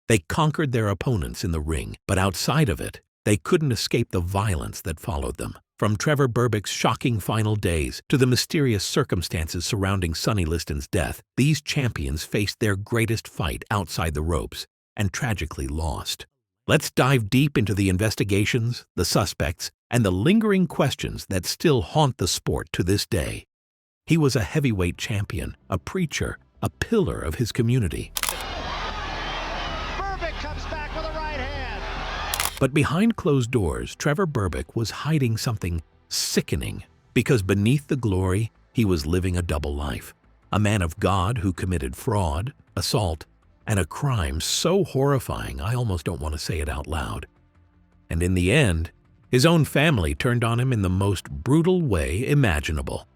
They conquered their opponents in the ring, but outside of it, they couldn't escape the violence that followed them. From Trevor Berbick's shocking final days to the mysterious circumstances surrounding Sonny Liston's death, these champions faced their greatest fight outside the ropes and tragically lost. Let's dive deep into the investigations, the suspects, and the lingering questions that still haunt the sport to this day. He was a heavyweight champion, a preacher, a pillar of his community. Berbick comes back with a right hand. But behind closed doors, Trevor Berbick was hiding something sickening, because beneath the glory, he was living a double life. A man of God who committed fraud, assault, and a crime so horrifying I almost don't want to say it out loud. And in the end, his own family turned on him in the most brutal way imaginable.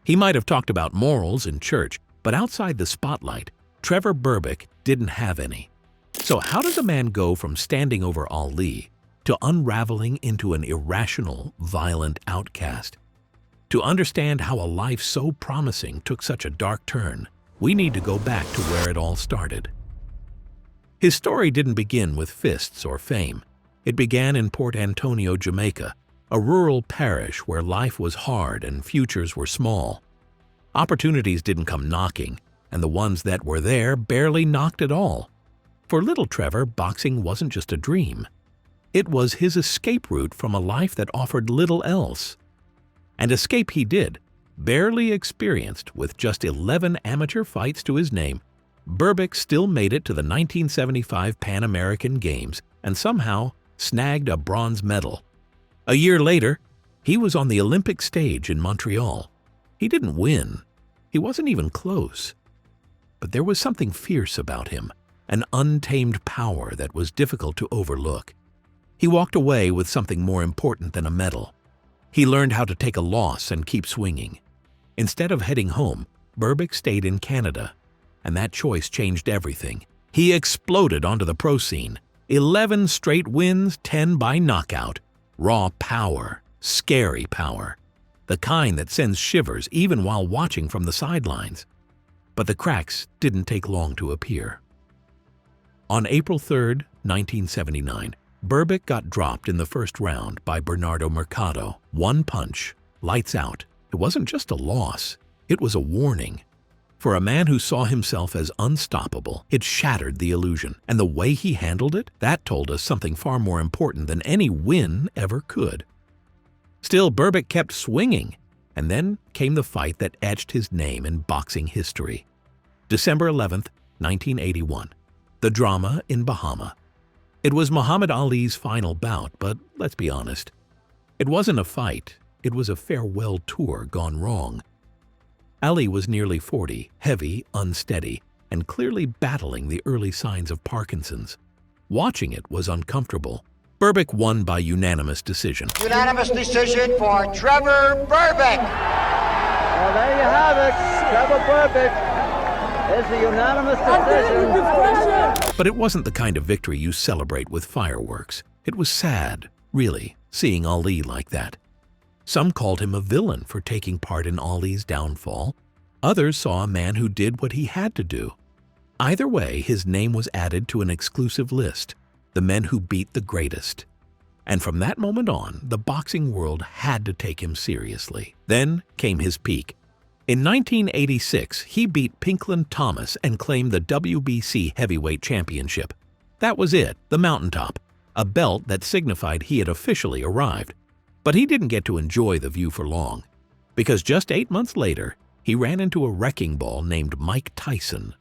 He might have talked about morals in church, but outside the spotlight, Trevor Berbick didn't have any. So how does a man go from standing over Ali to unraveling into an irrational, violent outcast? To understand how a life so promising took such a dark turn, we need to go back to where it all started. His story didn't begin with fists or fame. It began in Port Antonio, Jamaica, a rural parish where life was hard and futures were small. Opportunities didn't come knocking, and the ones that were there barely knocked at all. For little Trevor, boxing wasn't just a dream. It was his escape route from a life that offered little else. And escape he did, barely experienced with just 11 amateur fights to his name. Berbick still made it to the 1975 Pan American Games and somehow snagged a bronze medal. A year later, he was on the Olympic stage in Montreal. He didn't win. He wasn't even close. But there was something fierce about him, an untamed power that was difficult to overlook. He walked away with something more important than a medal. He learned how to take a loss and keep swinging. Instead of heading home, Berbick stayed in Canada, and that choice changed everything. He exploded onto the pro scene. 11 straight wins, 10 by knockout. Raw power, scary power. The kind that sends shivers even while watching from the sidelines. But the cracks didn't take long to appear. On April 3, 1979, Berbick got dropped in the first round by Bernardo Mercado. One punch, lights out. It wasn't just a loss, it was a warning. For a man who saw himself as unstoppable, it shattered the illusion, and the way he handled it, that told us something far more important than any win ever could. Still, Berbick kept swinging, and then came the fight that etched his name in boxing history. December 11, 1981. The drama in Bahama. It was Muhammad Ali's final bout, but let's be honest. It wasn't a fight, it was a farewell tour gone wrong. Ali was nearly 40, heavy, unsteady, and clearly battling the early signs of Parkinson's. Watching it was uncomfortable. Berbick won by unanimous decision. Unanimous decision for Trevor Berbick. Well, there you have it. Trevor Berbick is the unanimous decision. But it wasn't the kind of victory you celebrate with fireworks. It was sad, really, seeing Ali like that. Some called him a villain for taking part in Ali's downfall. Others saw a man who did what he had to do. Either way, his name was added to an exclusive list, the men who beat the greatest. And from that moment on, the boxing world had to take him seriously. Then came his peak. In 1986, he beat Pinklon Thomas and claimed the WBC Heavyweight Championship. That was it, the mountaintop, a belt that signified he had officially arrived. But he didn't get to enjoy the view for long, because just 8 months later, he ran into a wrecking ball named Mike Tyson.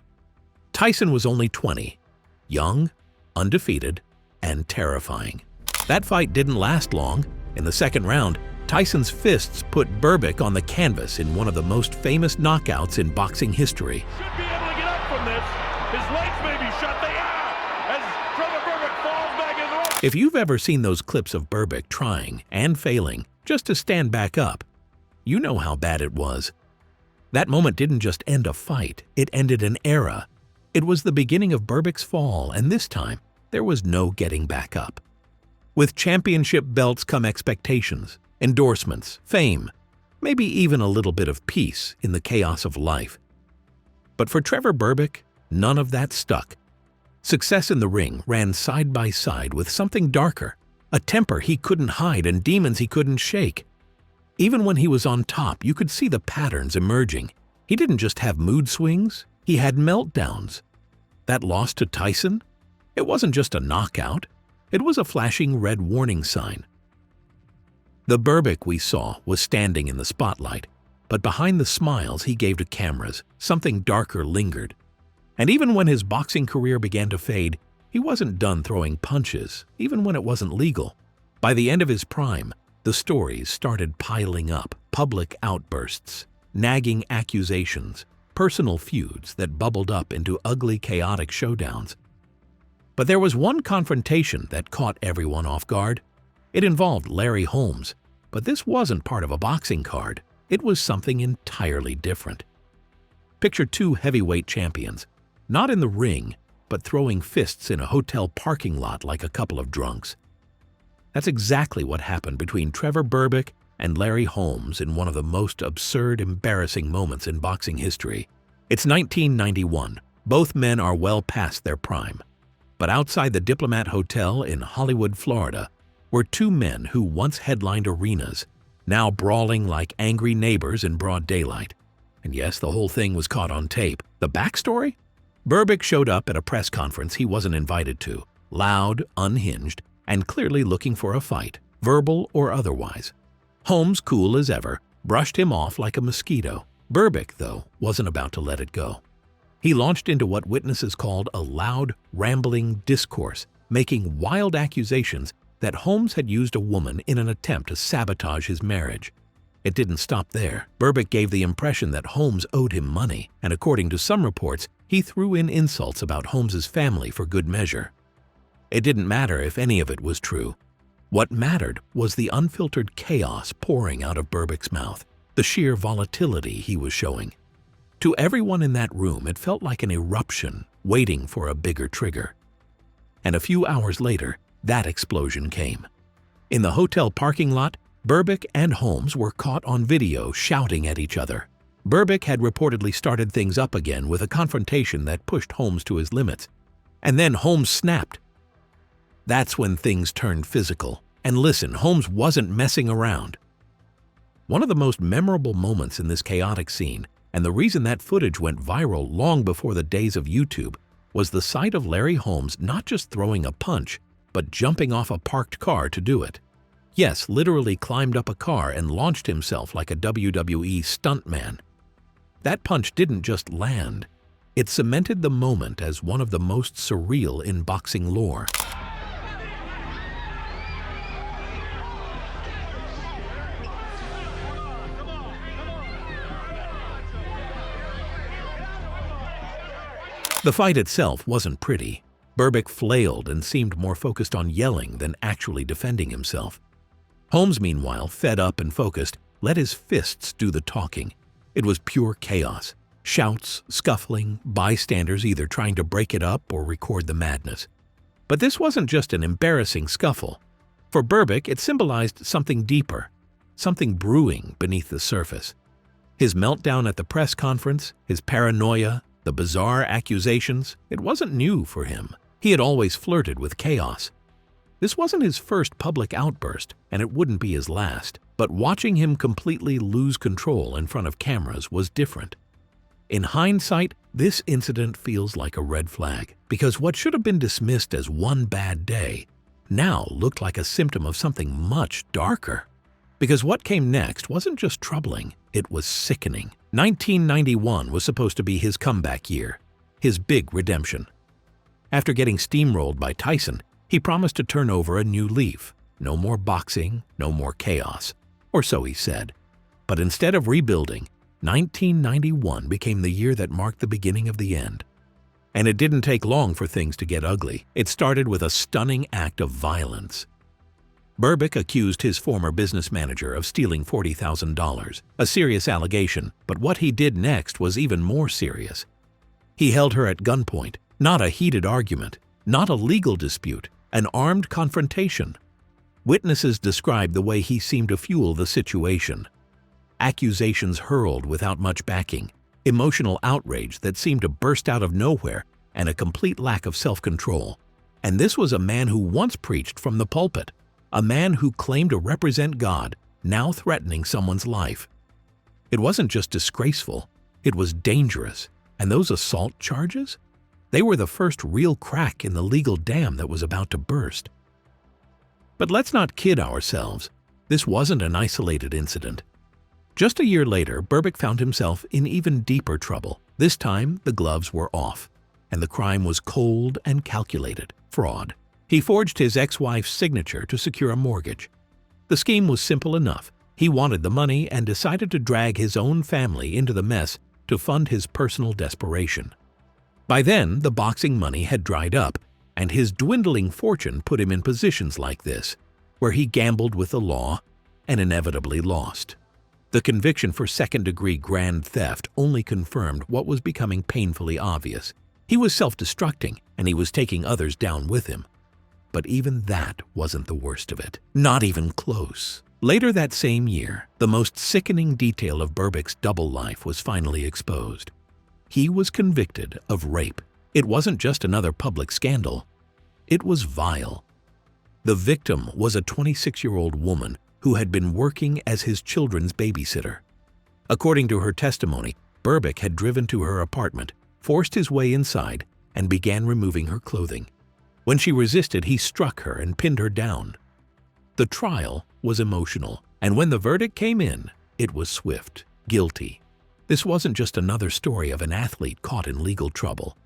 Tyson was only 20, young, undefeated, and terrifying. That fight didn't last long. In the second round, Tyson's fists put Berbick on the canvas in one of the most famous knockouts in boxing history. Should be able to get up from this. His legs may be shut. They are, as Trevor Berbick falls back in the ropes. If you've ever seen those clips of Berbick trying and failing just to stand back up, you know how bad it was. That moment didn't just end a fight, it ended an era. It was the beginning of Berbick's fall, and this time, there was no getting back up. With championship belts come expectations, endorsements, fame, maybe even a little bit of peace in the chaos of life. But for Trevor Berbick, none of that stuck. Success in the ring ran side by side with something darker, a temper he couldn't hide and demons he couldn't shake. Even when he was on top, you could see the patterns emerging. He didn't just have mood swings, he had meltdowns. That loss to Tyson? It wasn't just a knockout, it was a flashing red warning sign. The Berbick we saw was standing in the spotlight, but behind the smiles he gave to cameras, something darker lingered. And even when his boxing career began to fade, he wasn't done throwing punches, even when it wasn't legal. By the end of his prime, the stories started piling up, public outbursts, nagging accusations, personal feuds that bubbled up into ugly, chaotic showdowns. But there was one confrontation that caught everyone off guard. It involved Larry Holmes, but this wasn't part of a boxing card. It was something entirely different. Picture two heavyweight champions, not in the ring, but throwing fists in a hotel parking lot like a couple of drunks. That's exactly what happened between Trevor Berbick and Larry Holmes in one of the most absurd, embarrassing moments in boxing history. It's 1991. Both men are well past their prime. But outside the Diplomat Hotel in Hollywood, Florida, were two men who once headlined arenas, now brawling like angry neighbors in broad daylight. And yes, the whole thing was caught on tape. The backstory? Berbick showed up at a press conference he wasn't invited to, loud, unhinged, and clearly looking for a fight, verbal or otherwise. Holmes, cool as ever, brushed him off like a mosquito. Berbick, though, wasn't about to let it go. He launched into what witnesses called a loud, rambling discourse, making wild accusations that Holmes had used a woman in an attempt to sabotage his marriage. It didn't stop there. Berbick gave the impression that Holmes owed him money, and according to some reports, he threw in insults about Holmes's family for good measure. It didn't matter if any of it was true. What mattered was the unfiltered chaos pouring out of Berbick's mouth, the sheer volatility he was showing. To everyone in that room, it felt like an eruption waiting for a bigger trigger. And a few hours later, that explosion came. In the hotel parking lot, Berbick and Holmes were caught on video shouting at each other. Berbick had reportedly started things up again with a confrontation that pushed Holmes to his limits. And then Holmes snapped. That's when things turned physical. And listen, Holmes wasn't messing around. One of the most memorable moments in this chaotic scene, and the reason that footage went viral long before the days of YouTube, was the sight of Larry Holmes not just throwing a punch, but jumping off a parked car to do it. Yes, literally climbed up a car and launched himself like a WWE stuntman. That punch didn't just land. It cemented the moment as one of the most surreal in boxing lore. The fight itself wasn't pretty. Berbick flailed and seemed more focused on yelling than actually defending himself. Holmes, meanwhile, fed up and focused, let his fists do the talking. It was pure chaos. Shouts, scuffling, bystanders either trying to break it up or record the madness. But this wasn't just an embarrassing scuffle. For Berbick, it symbolized something deeper, something brewing beneath the surface. His meltdown at the press conference, his paranoia, the bizarre accusations, it wasn't new for him. He had always flirted with chaos. This wasn't his first public outburst, and it wouldn't be his last. But watching him completely lose control in front of cameras was different. In hindsight, this incident feels like a red flag, because what should have been dismissed as one bad day now looked like a symptom of something much darker. Because what came next wasn't just troubling, it was sickening. 1991 was supposed to be his comeback year, his big redemption. After getting steamrolled by Tyson, he promised to turn over a new leaf. No more boxing, no more chaos. Or so he said. But instead of rebuilding, 1991 became the year that marked the beginning of the end. And it didn't take long for things to get ugly. It started with a stunning act of violence. Berbick accused his former business manager of stealing $40,000, a serious allegation, but what he did next was even more serious. He held her at gunpoint, not a heated argument, not a legal dispute, an armed confrontation. Witnesses described the way he seemed to fuel the situation. Accusations hurled without much backing, emotional outrage that seemed to burst out of nowhere, and a complete lack of self-control. And this was a man who once preached from the pulpit, a man who claimed to represent God, now threatening someone's life. It wasn't just disgraceful, it was dangerous. And those assault charges? They were the first real crack in the legal dam that was about to burst. But let's not kid ourselves. This wasn't an isolated incident. Just a year later, Berbick found himself in even deeper trouble. This time, the gloves were off, and the crime was cold and calculated fraud. He forged his ex-wife's signature to secure a mortgage. The scheme was simple enough. He wanted the money and decided to drag his own family into the mess to fund his personal desperation. By then, the boxing money had dried up, and his dwindling fortune put him in positions like this, where he gambled with the law and inevitably lost. The conviction for second-degree grand theft only confirmed what was becoming painfully obvious. He was self-destructing, and he was taking others down with him. But even that wasn't the worst of it. Not even close. Later that same year, the most sickening detail of Berbick's double life was finally exposed. He was convicted of rape. It wasn't just another public scandal. It was vile. The victim was a 26-year-old woman who had been working as his children's babysitter. According to her testimony, Berbick had driven to her apartment, forced his way inside, and began removing her clothing. When she resisted, he struck her and pinned her down. The trial was emotional, and when the verdict came in, it was swift, guilty. This wasn't just another story of an athlete caught in legal trouble.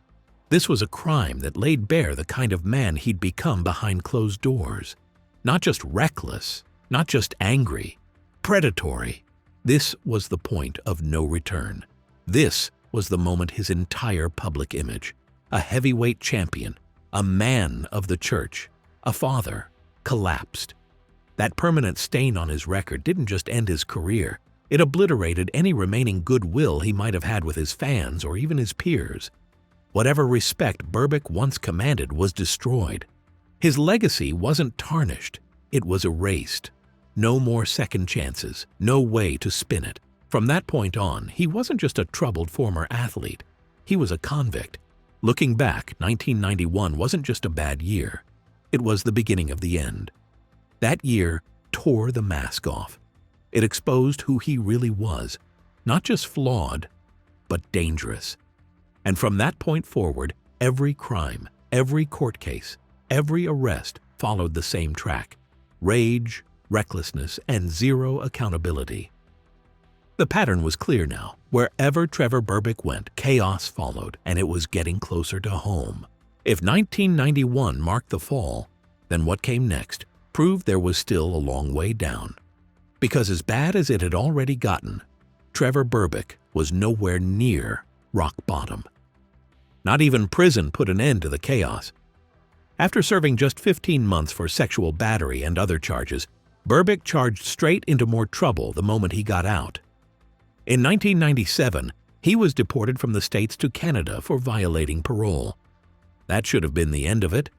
This was a crime that laid bare the kind of man he'd become behind closed doors. Not just reckless, not just angry, predatory. This was the point of no return. This was the moment his entire public image, a heavyweight champion, a man of the church, a father, collapsed. That permanent stain on his record didn't just end his career, it obliterated any remaining goodwill he might have had with his fans or even his peers. Whatever respect Berbick once commanded was destroyed. His legacy wasn't tarnished, it was erased. No more second chances, no way to spin it. From that point on, he wasn't just a troubled former athlete, he was a convict. Looking back, 1991 wasn't just a bad year, it was the beginning of the end. That year tore the mask off. It exposed who he really was, not just flawed, but dangerous. And from that point forward, every crime, every court case, every arrest followed the same track: rage, recklessness, and zero accountability. The pattern was clear now. Wherever Trevor Berbick went, chaos followed, and it was getting closer to home. If 1991 marked the fall, then what came next proved there was still a long way down. Because as bad as it had already gotten, Trevor Berbick was nowhere near rock bottom. Not even prison put an end to the chaos. After serving just 15 months for sexual battery and other charges, Berbick charged straight into more trouble the moment he got out. In 1997, he was deported from the States to Canada for violating parole. That should have been the end of it,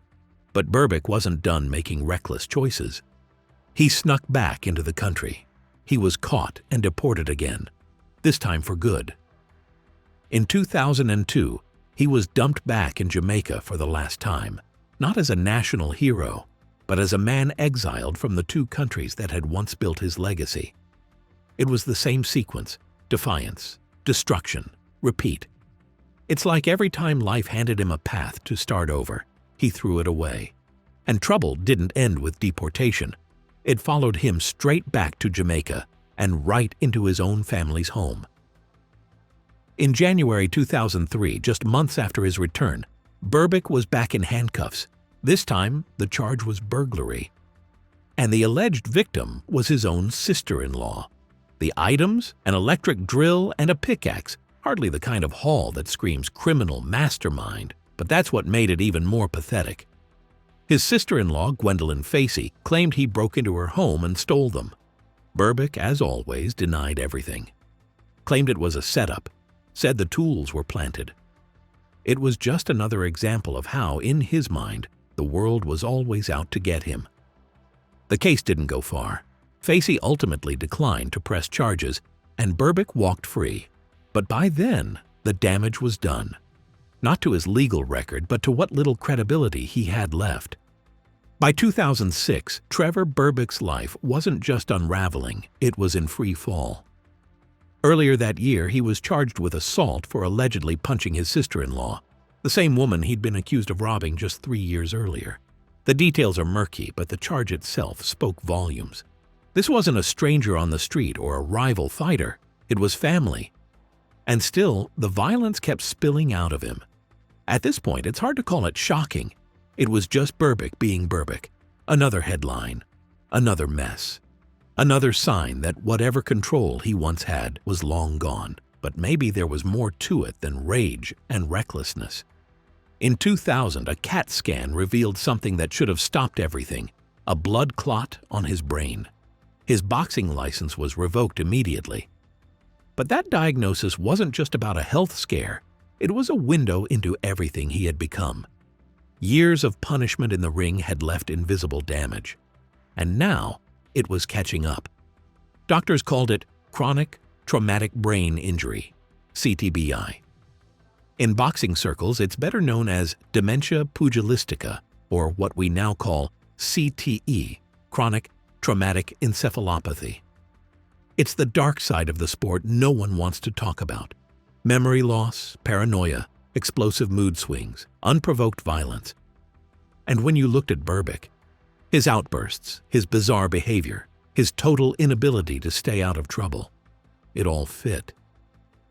but Berbick wasn't done making reckless choices. He snuck back into the country. He was caught and deported again, this time for good. In 2002, he was dumped back in Jamaica for the last time, not as a national hero, but as a man exiled from the two countries that had once built his legacy. It was the same sequence: defiance, destruction, repeat. It's like every time life handed him a path to start over, he threw it away. And trouble didn't end with deportation. It followed him straight back to Jamaica and right into his own family's home. In January 2003, just months after his return, Berbick was back in handcuffs. This time, the charge was burglary. And the alleged victim was his own sister-in-law. The items, an electric drill and a pickaxe, hardly the kind of haul that screams criminal mastermind, but that's what made it even more pathetic. His sister-in-law, Gwendolyn Facey, claimed he broke into her home and stole them. Berbick, as always, denied everything. Claimed it was a setup, said the tools were planted. It was just another example of how, in his mind, the world was always out to get him. The case didn't go far. Facey ultimately declined to press charges, and Berbick walked free. But by then, the damage was done. not to his legal record, but to what little credibility he had left. By 2006, Trevor Berbick's life wasn't just unraveling, it was in free fall. Earlier that year, he was charged with assault for allegedly punching his sister-in-law, the same woman he'd been accused of robbing just 3 years earlier. The details are murky, but the charge itself spoke volumes. This wasn't a stranger on the street or a rival fighter, it was family. And still, the violence kept spilling out of him. At this point, it's hard to call it shocking. It was just Berbick being Berbick. Another headline, another mess, another sign that whatever control he once had was long gone. But maybe there was more to it than rage and recklessness. In 2000, a CAT scan revealed something that should have stopped everything: a blood clot on his brain. His boxing license was revoked immediately. But that diagnosis wasn't just about a health scare, it was a window into everything he had become. Years of punishment in the ring had left invisible damage, and now it was catching up. Doctors called it chronic traumatic brain injury, CTBI. In boxing circles, it's better known as dementia pugilistica, or what we now call CTE, chronic traumatic encephalopathy. It's the dark side of the sport no one wants to talk about. Memory loss, paranoia, explosive mood swings, unprovoked violence. And when you looked at Berbick, his outbursts, his bizarre behavior, his total inability to stay out of trouble, it all fit.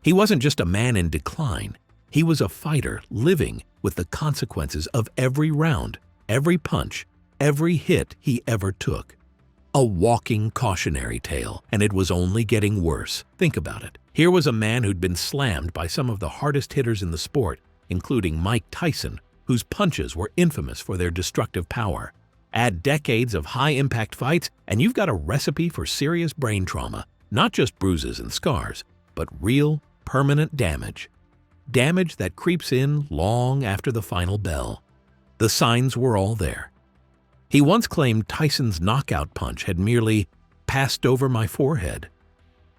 He wasn't just a man in decline, he was a fighter living with the consequences of every round, every punch, every hit he ever took. A walking cautionary tale, and it was only getting worse. Think about it. Here was a man who'd been slammed by some of the hardest hitters in the sport, including Mike Tyson, whose punches were infamous for their destructive power. Add decades of high-impact fights, and you've got a recipe for serious brain trauma. Not just bruises and scars, but real, permanent damage. Damage that creeps in long after the final bell. The signs were all there. He once claimed Tyson's knockout punch had merely passed over my forehead,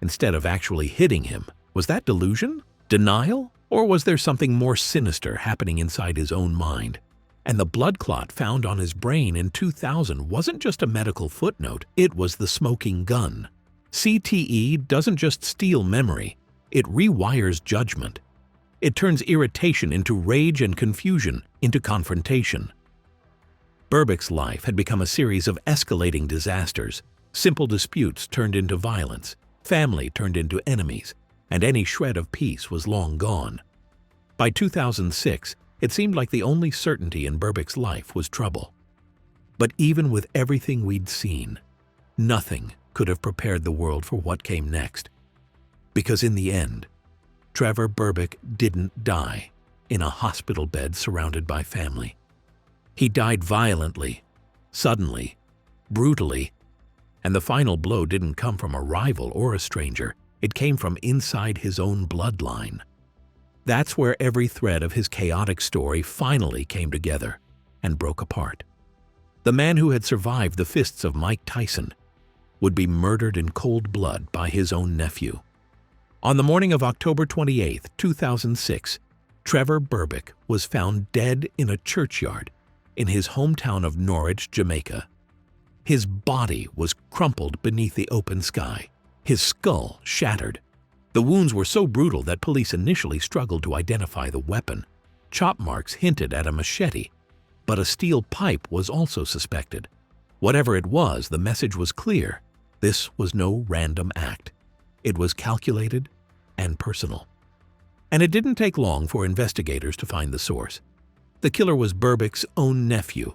instead of actually hitting him. Was that delusion? Denial? Or was there something more sinister happening inside his own mind? And the blood clot found on his brain in 2000 wasn't just a medical footnote, it was the smoking gun. CTE doesn't just steal memory, it rewires judgment. It turns irritation into rage and confusion into confrontation. Berbick's life had become a series of escalating disasters. Simple disputes turned into violence, family turned into enemies, and any shred of peace was long gone. By 2006, it seemed like the only certainty in Berbick's life was trouble. But even with everything we'd seen, nothing could have prepared the world for what came next. Because in the end, Trevor Berbick didn't die in a hospital bed surrounded by family. He died violently, suddenly, brutally, and the final blow didn't come from a rival or a stranger. It came from inside his own bloodline. That's where every thread of his chaotic story finally came together and broke apart. The man who had survived the fists of Mike Tyson would be murdered in cold blood by his own nephew. On the morning of October 28, 2006, Trevor Berbick was found dead in a churchyard in his hometown of Norwich, Jamaica. His body was crumpled beneath the open sky, his skull shattered. The wounds were so brutal that police initially struggled to identify the weapon. Chop marks hinted at a machete, but a steel pipe was also suspected. Whatever it was, the message was clear. This was no random act. It was calculated and personal. And it didn't take long for investigators to find the source. The killer was Berbick's own nephew,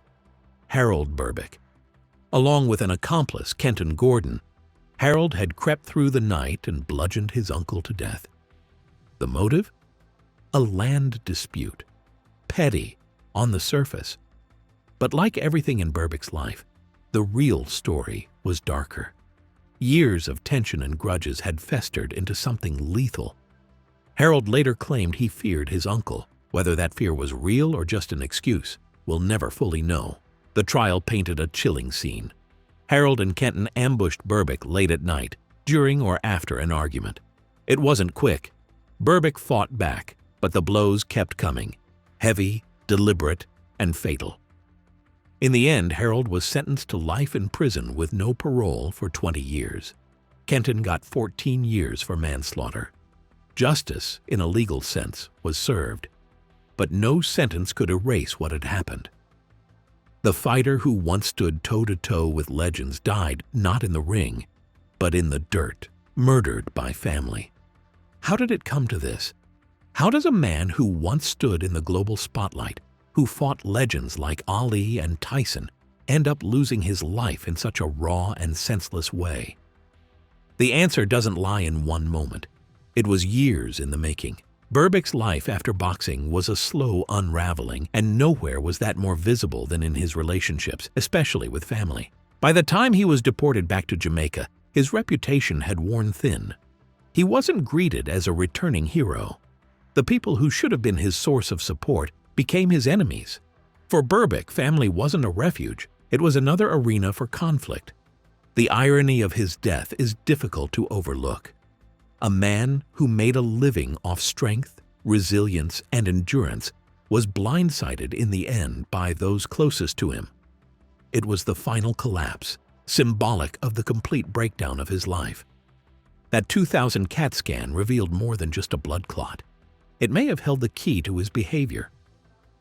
Harold Berbick. Along with an accomplice, Kenton Gordon, Harold had crept through the night and bludgeoned his uncle to death. The motive? A land dispute. Petty, on the surface. But like everything in Berbick's life, the real story was darker. Years of tension and grudges had festered into something lethal. Harold later claimed he feared his uncle. Whether that fear was real or just an excuse, we'll never fully know. The trial painted a chilling scene. Harold and Kenton ambushed Berbick late at night, during or after an argument. It wasn't quick. Berbick fought back, but the blows kept coming. heavy, deliberate, and fatal. In the end, Harold was sentenced to life in prison with no parole for 20 years. Kenton got 14 years for manslaughter. Justice, in a legal sense, was served, but no sentence could erase what had happened. The fighter who once stood toe-to-toe with legends died not in the ring, but in the dirt, murdered by family. How did it come to this? How does a man who once stood in the global spotlight, who fought legends like Ali and Tyson, end up losing his life in such a raw and senseless way? The answer doesn't lie in one moment. It was years in the making. Berbick's life after boxing was a slow unraveling, and nowhere was that more visible than in his relationships, especially with family. By the time he was deported back to Jamaica, his reputation had worn thin. He wasn't greeted as a returning hero. The people who should have been his source of support became his enemies. For Berbick, family wasn't a refuge, it was another arena for conflict. The irony of his death is difficult to overlook. A man who made a living off strength, resilience, and endurance was blindsided in the end by those closest to him. It was the final collapse, symbolic of the complete breakdown of his life. That 2000 CAT scan revealed more than just a blood clot. It may have held the key to his behavior.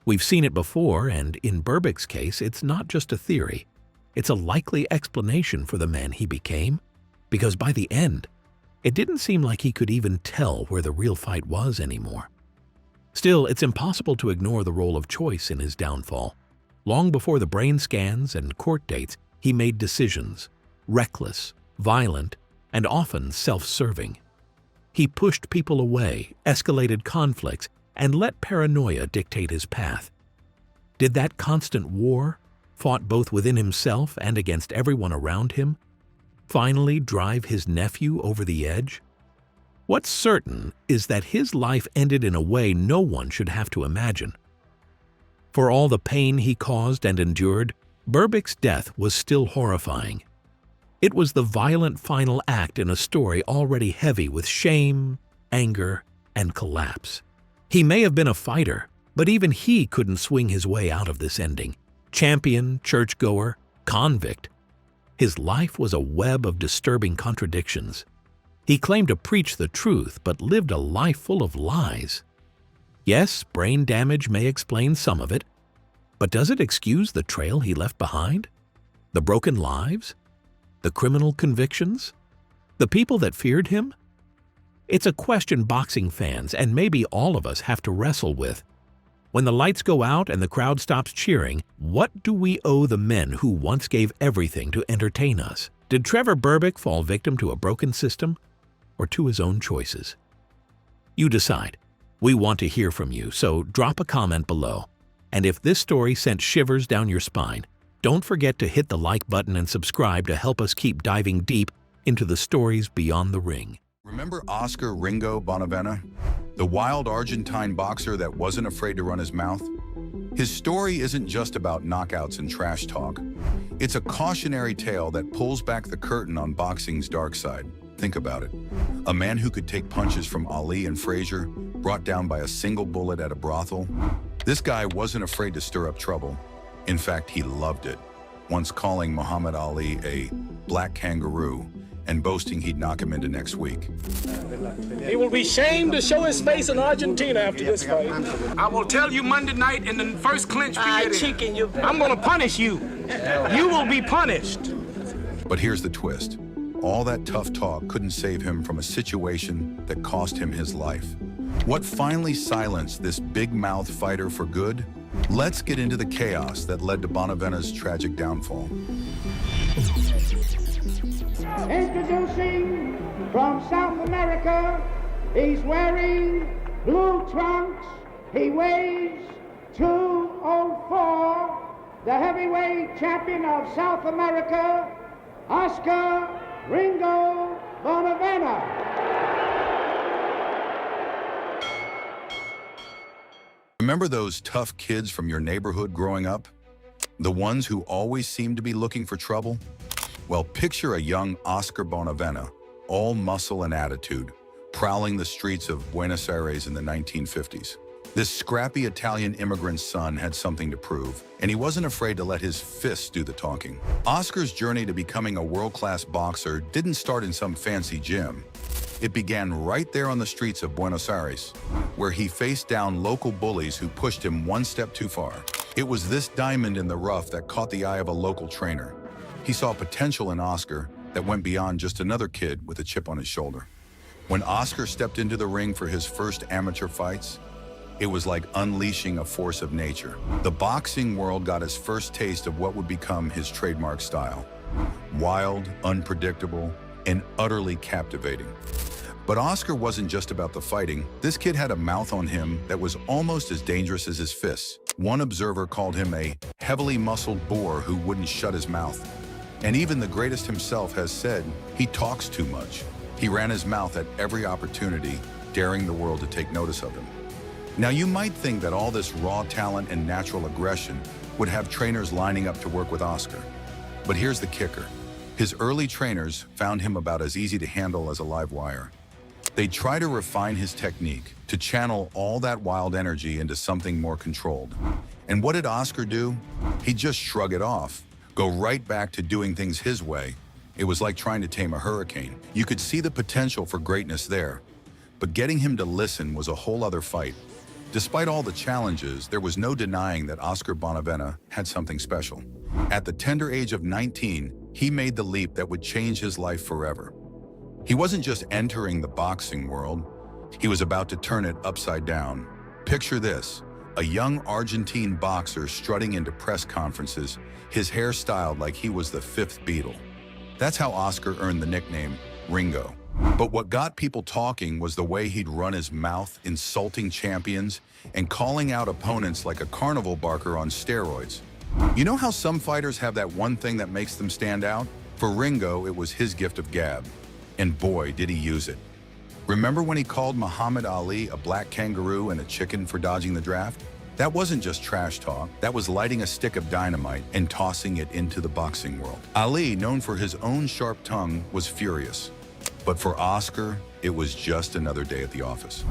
We've seen it before, and in Berbick's case, it's not just a theory. It's a likely explanation for the man he became, because by the end, it didn't seem like he could even tell where the real fight was anymore. Still, it's impossible to ignore the role of choice in his downfall. Long before the brain scans and court dates, he made decisions, reckless, violent, and often self-serving. He pushed people away, escalated conflicts, and let paranoia dictate his path. Did that constant war, fought both within himself and against everyone around him, finally drive his nephew over the edge? What's certain is that his life ended in a way no one should have to imagine. For all the pain he caused and endured, Berbick's death was still horrifying. It was the violent final act in a story already heavy with shame, anger, and collapse. He may have been a fighter, but even he couldn't swing his way out of this ending. Champion, churchgoer, convict. His life was a web of disturbing contradictions. He claimed to preach the truth, but lived a life full of lies. Yes, brain damage may explain some of it, but does it excuse the trail he left behind? The broken lives? The criminal convictions? The people that feared him? It's a question boxing fans, and maybe all of us, have to wrestle with. When the lights go out and the crowd stops cheering, what do we owe the men who once gave everything to entertain us? Did Trevor Berbick fall victim to a broken system, or to his own choices? You decide. We want to hear from you, so drop a comment below. And if this story sent shivers down your spine, don't forget to hit the like button and subscribe to help us keep diving deep into the stories beyond the ring. Remember Oscar Ringo Bonavena? The wild Argentine boxer that wasn't afraid to run his mouth? His story isn't just about knockouts and trash talk. It's a cautionary tale that pulls back the curtain on boxing's dark side. Think about it. A man who could take punches from Ali and Frazier, brought down by a single bullet at a brothel. This guy wasn't afraid to stir up trouble. In fact, he loved it, once calling Muhammad Ali a black kangaroo and boasting he'd knock him into next week. He will be shamed to show his face in Argentina after this fight. I will tell you Monday night in the first clinch we get in. I'm gonna punish you. You will be punished. But here's the twist. All that tough talk couldn't save him from a situation that cost him his life. What finally silenced this big-mouth fighter for good? Let's get into the chaos that led to Bonavena's tragic downfall. Introducing from South America, he's wearing blue trunks. He weighs 204, the heavyweight champion of South America, Oscar Ringo Bonavena. Remember those tough kids from your neighborhood growing up? The ones who always seemed to be looking for trouble? Well, picture a young Oscar Bonavena, all muscle and attitude, prowling the streets of Buenos Aires in the 1950s. This scrappy Italian immigrant son had something to prove, and he wasn't afraid to let his fists do the talking. Oscar's journey to becoming a world-class boxer didn't start in some fancy gym. It began right there on the streets of Buenos Aires, where he faced down local bullies who pushed him one step too far. It was this diamond in the rough that caught the eye of a local trainer. He saw potential in Oscar that went beyond just another kid with a chip on his shoulder. When Oscar stepped into the ring for his first amateur fights, it was like unleashing a force of nature. The boxing world got his first taste of what would become his trademark style. Wild, unpredictable, and utterly captivating. But Oscar wasn't just about the fighting. This kid had a mouth on him that was almost as dangerous as his fists. One observer called him a heavily muscled boar who wouldn't shut his mouth. And even the greatest himself has said, he talks too much. He ran his mouth at every opportunity, daring the world to take notice of him. Now you might think that all this raw talent and natural aggression would have trainers lining up to work with Oscar. But here's the kicker. His early trainers found him about as easy to handle as a live wire. They'd try to refine his technique, to channel all that wild energy into something more controlled. And what did Oscar do? He'd just shrug it off, go right back to doing things his way. It was like trying to tame a hurricane. You could see the potential for greatness there, but getting him to listen was a whole other fight. Despite all the challenges, there was no denying that Oscar Bonavena had something special. At the tender age of 19, he made the leap that would change his life forever. He wasn't just entering the boxing world, he was about to turn it upside down. Picture this, a young Argentine boxer strutting into press conferences, his hair styled like he was the fifth Beatle. That's how Oscar earned the nickname Ringo. But what got people talking was the way he'd run his mouth, insulting champions and calling out opponents like a carnival barker on steroids. You know how some fighters have that one thing that makes them stand out? For Ringo, it was his gift of gab. And boy, did he use it. Remember when he called Muhammad Ali a black kangaroo and a chicken for dodging the draft? That wasn't just trash talk, that was lighting a stick of dynamite and tossing it into the boxing world. Ali, known for his own sharp tongue, was furious. But for Oscar, it was just another day at the office.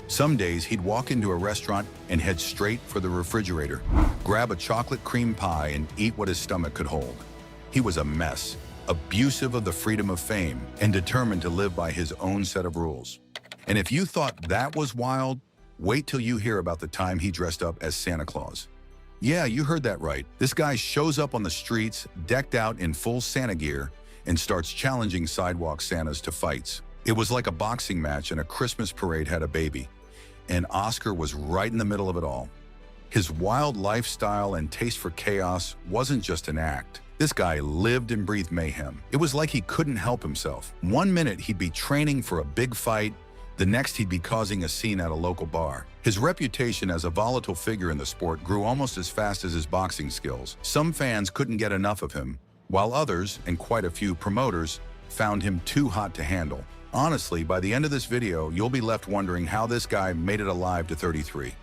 Some days he'd walk into a restaurant and head straight for the refrigerator, grab a chocolate cream pie and eat what his stomach could hold. He was a mess, abusive of the freedom of fame, and determined to live by his own set of rules. And if you thought that was wild, wait till you hear about the time he dressed up as Santa Claus. Yeah, you heard that right. This guy shows up on the streets, decked out in full Santa gear, and starts challenging sidewalk Santas to fights. It was like a boxing match and a Christmas parade had a baby. And Oscar was right in the middle of it all. His wild lifestyle and taste for chaos wasn't just an act. This guy lived and breathed mayhem. It was like he couldn't help himself. One minute he'd be training for a big fight, the next he'd be causing a scene at a local bar. His reputation as a volatile figure in the sport grew almost as fast as his boxing skills. Some fans couldn't get enough of him, while others, and quite a few promoters, found him too hot to handle. Honestly, by the end of this video, you'll be left wondering how this guy made it alive to 33.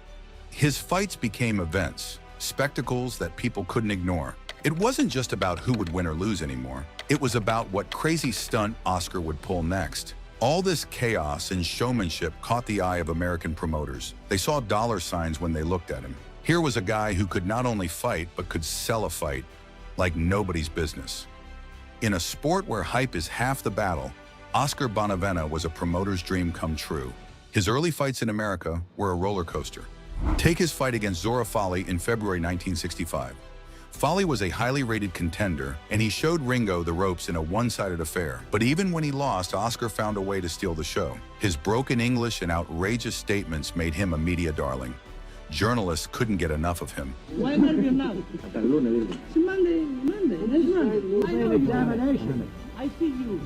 His fights became events, spectacles that people couldn't ignore. It wasn't just about who would win or lose anymore. It was about what crazy stunt Oscar would pull next. All this chaos and showmanship caught the eye of American promoters. They saw dollar signs when they looked at him. Here was a guy who could not only fight, but could sell a fight like nobody's business. In a sport where hype is half the battle, Oscar Bonavena was a promoter's dream come true. His early fights in America were a roller coaster. Take his fight against Zora Folley in February 1965. Folley was a highly rated contender, and he showed Ringo the ropes in a one-sided affair. But even when he lost, Oscar found a way to steal the show. His broken English and outrageous statements made him a media darling. Journalists couldn't get enough of him. Why not be now? Monday. Examination. I see you.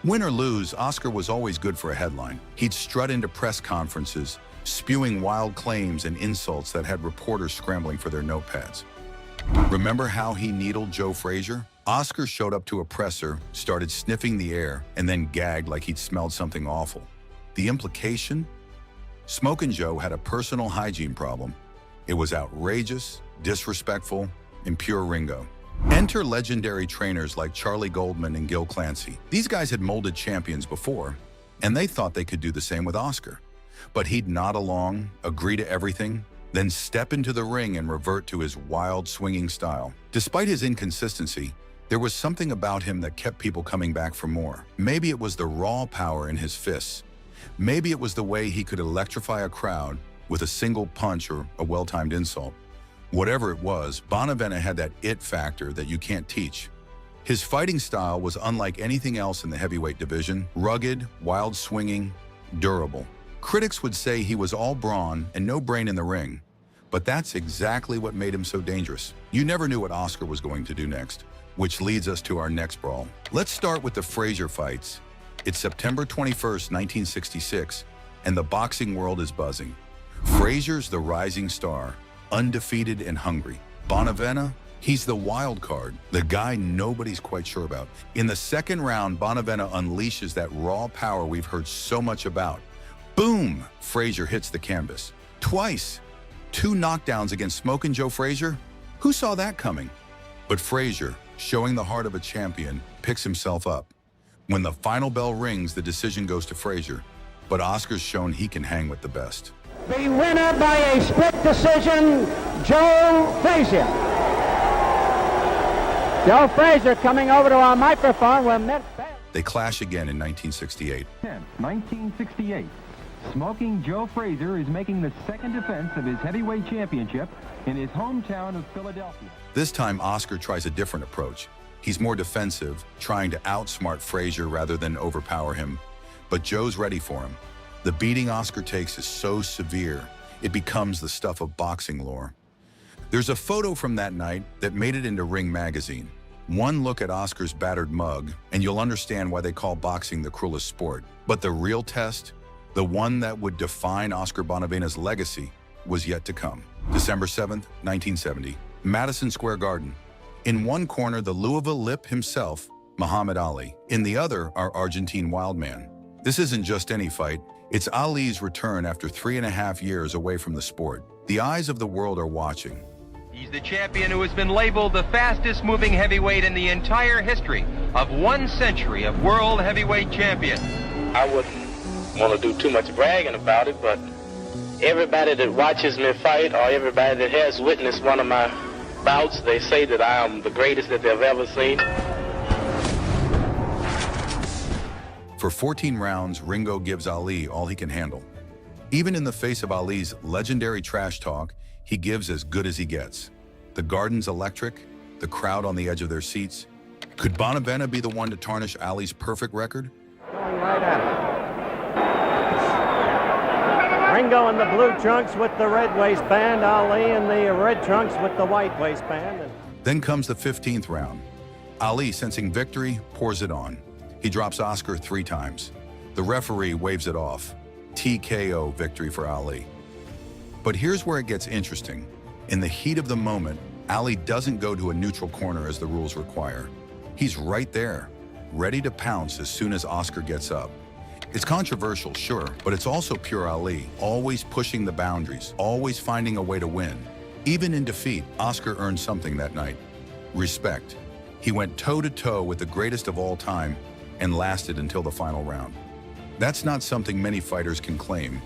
Win or lose, Oscar was always good for a headline. He'd strut into press conferences, spewing wild claims and insults that had reporters scrambling for their notepads. Remember how he needled Joe Frazier? Oscar showed up to a presser, started sniffing the air, and then gagged like he'd smelled something awful. The implication? Smokin' Joe had a personal hygiene problem. It was outrageous, disrespectful, and pure Ringo. Enter legendary trainers like Charlie Goldman and Gil Clancy. These guys had molded champions before, and they thought they could do the same with Oscar. But he'd nod along, agree to everything, then step into the ring and revert to his wild, swinging style. Despite his inconsistency, there was something about him that kept people coming back for more. Maybe it was the raw power in his fists. Maybe it was the way he could electrify a crowd with a single punch or a well-timed insult. Whatever it was, Bonavena had that it factor that you can't teach. His fighting style was unlike anything else in the heavyweight division, rugged, wild swinging, durable. Critics would say he was all brawn and no brain in the ring, but that's exactly what made him so dangerous. You never knew what Oscar was going to do next, which leads us to our next brawl. Let's start with the Frazier fights. It's September 21st, 1966, and the boxing world is buzzing. Frazier's the rising star, undefeated and hungry. Bonavena, he's the wild card, the guy nobody's quite sure about. In the second round, Bonavena unleashes that raw power we've heard so much about. Boom! Frazier hits the canvas. Twice. 2 knockdowns against Smokin' Joe Frazier? Who saw that coming? But Frazier, showing the heart of a champion, picks himself up. When the final bell rings, the decision goes to Frazier, but Oscar's shown he can hang with the best. The winner by a split decision, Joe Frazier. Joe Frazier coming over to our microphone. We're met. They clash again in 1968. 1968. Smoking Joe Frazier is making the second defense of his heavyweight championship in his hometown of Philadelphia. This time, Oscar tries a different approach. He's more defensive, trying to outsmart Frazier rather than overpower him. But Joe's ready for him. The beating Oscar takes is so severe, it becomes the stuff of boxing lore. There's a photo from that night that made it into Ring magazine. One look at Oscar's battered mug, and you'll understand why they call boxing the cruelest sport. But the real test, the one that would define Oscar Bonavena's legacy, was yet to come. December 7th, 1970, Madison Square Garden. In one corner, the Louisville Lip himself, Muhammad Ali. In the other, our Argentine wildman. This isn't just any fight. It's Ali's return after 3.5 years away from the sport. The eyes of the world are watching. He's the champion who has been labeled the fastest moving heavyweight in the entire history of 1 century of world heavyweight champion. I wouldn't want to do too much bragging about it, but everybody that watches me fight or everybody that has witnessed one of my bouts, they say that I am the greatest that they've ever seen. For 14 rounds, Ringo gives Ali all he can handle. Even in the face of Ali's legendary trash talk, he gives as good as he gets. The garden's electric, the crowd on the edge of their seats. Could Bonavena be the one to tarnish Ali's perfect record? Going right at it. Ringo in the blue trunks with the red waistband, Ali in the red trunks with the white waistband. Then comes the 15th round. Ali, sensing victory, pours it on. He drops Oscar 3 times. The referee waves it off. TKO victory for Ali. But here's where it gets interesting. In the heat of the moment, Ali doesn't go to a neutral corner as the rules require. He's right there, ready to pounce as soon as Oscar gets up. It's controversial, sure, but it's also pure Ali, always pushing the boundaries, always finding a way to win. Even in defeat, Oscar earned something that night. Respect. He went toe-to-toe with the greatest of all time and lasted until the final round. That's not something many fighters can claim.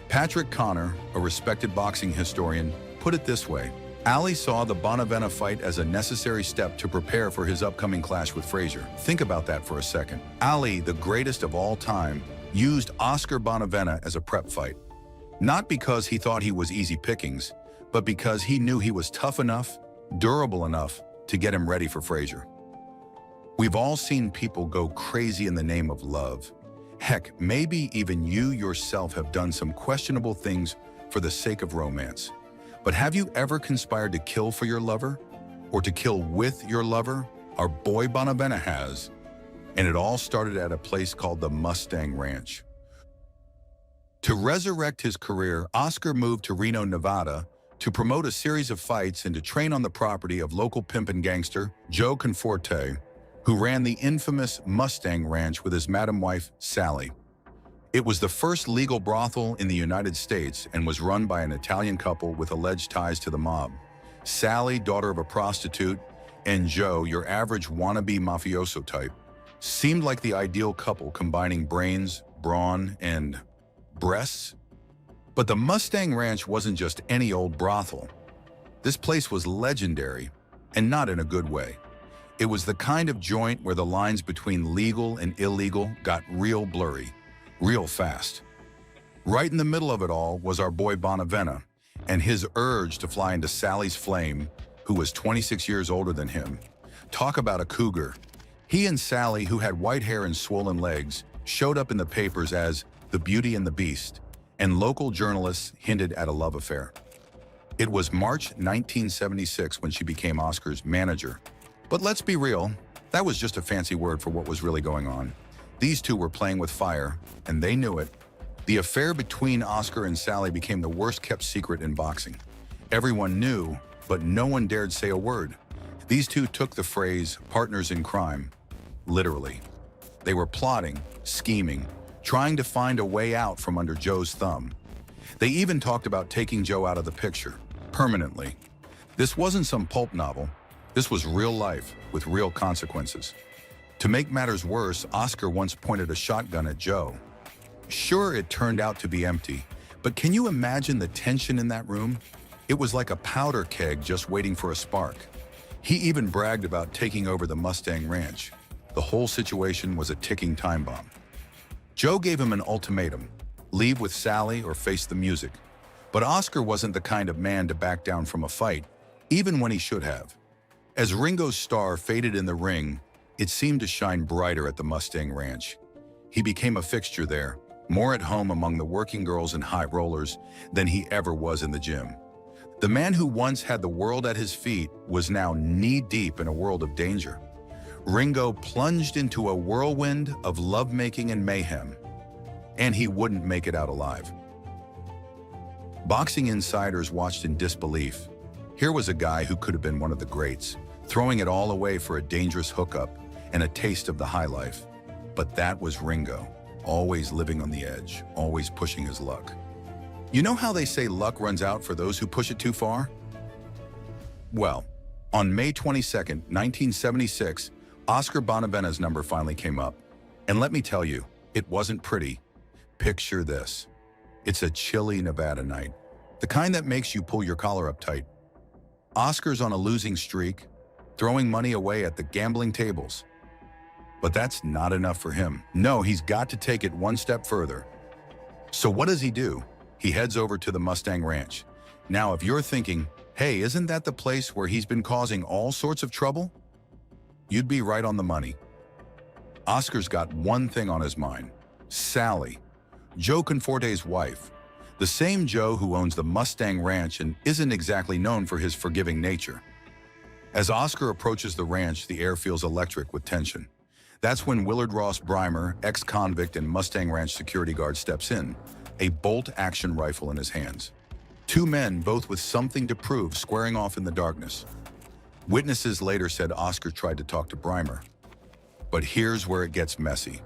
Patrick Connor, a respected boxing historian, put it this way: Ali saw the Bonavena fight as a necessary step to prepare for his upcoming clash with Frazier. Think about that for a second. Ali, the greatest of all time, used Oscar Bonavena as a prep fight. Not because he thought he was easy pickings, but because he knew he was tough enough, durable enough to get him ready for Frazier. We've all seen people go crazy in the name of love. Heck, maybe even you yourself have done some questionable things for the sake of romance. But have you ever conspired to kill for your lover? Or to kill with your lover? Our boy Bonavena has. And it all started at a place called the Mustang Ranch. To resurrect his career, Oscar moved to Reno, Nevada, to promote a series of fights and to train on the property of local pimp and gangster Joe Conforte, who ran the infamous Mustang Ranch with his madam wife, Sally. It was the first legal brothel in the United States and was run by an Italian couple with alleged ties to the mob. Sally, daughter of a prostitute, and Joe, your average wannabe mafioso type, seemed like the ideal couple, combining brains, brawn, and breasts. But the Mustang Ranch wasn't just any old brothel. This place was legendary, and not in a good way. It was the kind of joint where the lines between legal and illegal got real blurry, real fast. Right in the middle of it all was our boy Bonavena, and his urge to fly into Sally's flame, who was 26 years older than him. Talk about a cougar. He and Sally, who had white hair and swollen legs, showed up in the papers as the Beauty and the Beast, and local journalists hinted at a love affair. It was March 1976 when she became Oscar's manager. But let's be real, that was just a fancy word for what was really going on. These two were playing with fire, and they knew it. The affair between Oscar and Sally became the worst-kept secret in boxing. Everyone knew, but no one dared say a word. These two took the phrase partners in crime literally. They were plotting, scheming, trying to find a way out from under Joe's thumb. They even talked about taking Joe out of the picture, permanently. This wasn't some pulp novel. This was real life, with real consequences. To make matters worse, Oscar once pointed a shotgun at Joe. Sure, it turned out to be empty, but can you imagine the tension in that room? It was like a powder keg just waiting for a spark. He even bragged about taking over the Mustang Ranch. The whole situation was a ticking time bomb. Joe gave him an ultimatum: leave with Sally or face the music. But Oscar wasn't the kind of man to back down from a fight, even when he should have. As Ringo's star faded in the ring, it seemed to shine brighter at the Mustang Ranch. He became a fixture there, more at home among the working girls and high rollers than he ever was in the gym. The man who once had the world at his feet was now knee-deep in a world of danger. Ringo plunged into a whirlwind of lovemaking and mayhem, and he wouldn't make it out alive. Boxing insiders watched in disbelief. Here was a guy who could have been one of the greats, throwing it all away for a dangerous hookup and a taste of the high life. But that was Ringo, always living on the edge, always pushing his luck. You know how they say luck runs out for those who push it too far? Well, on May 22nd, 1976, Oscar Bonavena's number finally came up. And let me tell you, it wasn't pretty. Picture this. It's a chilly Nevada night, the kind that makes you pull your collar up tight. Oscar's on a losing streak, throwing money away at the gambling tables. But that's not enough for him. No, he's got to take it one step further. So what does he do? He heads over to the Mustang Ranch. Now, if you're thinking, hey, isn't that the place where he's been causing all sorts of trouble? You'd be right on the money. Oscar's got one thing on his mind: Sally, Joe Conforte's wife. The same Joe who owns the Mustang Ranch and isn't exactly known for his forgiving nature. As Oscar approaches the ranch, the air feels electric with tension. That's when Willard Ross Brymer, ex-convict and Mustang Ranch security guard, steps in, a bolt-action rifle in his hands. Two men, both with something to prove, squaring off in the darkness. Witnesses later said Oscar tried to talk to Brymer. But here's where it gets messy.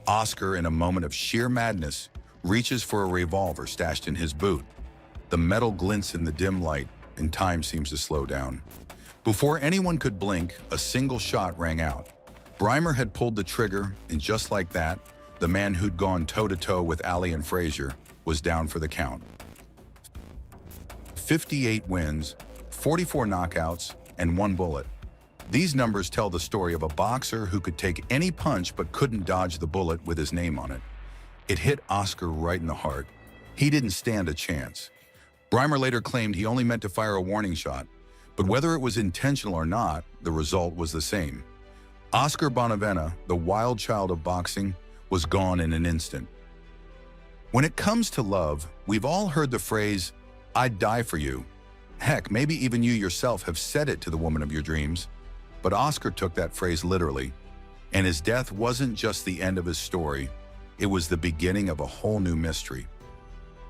Oscar, in a moment of sheer madness, reaches for a revolver stashed in his boot. The metal glints in the dim light, and time seems to slow down. Before anyone could blink, a single shot rang out. Brymer had pulled the trigger, and just like that, the man who'd gone toe-to-toe with Ali and Frazier was down for the count. 58 wins, 44 knockouts, and 1 bullet. These numbers tell the story of a boxer who could take any punch but couldn't dodge the bullet with his name on it. It hit Oscar right in the heart. He didn't stand a chance. Brymer later claimed he only meant to fire a warning shot, but whether it was intentional or not, the result was the same. Oscar Bonavena, the wild child of boxing, was gone in an instant. When it comes to love, we've all heard the phrase, "I'd die for you." Heck, maybe even you yourself have said it to the woman of your dreams. But Oscar took that phrase literally, and his death wasn't just the end of his story, it was the beginning of a whole new mystery.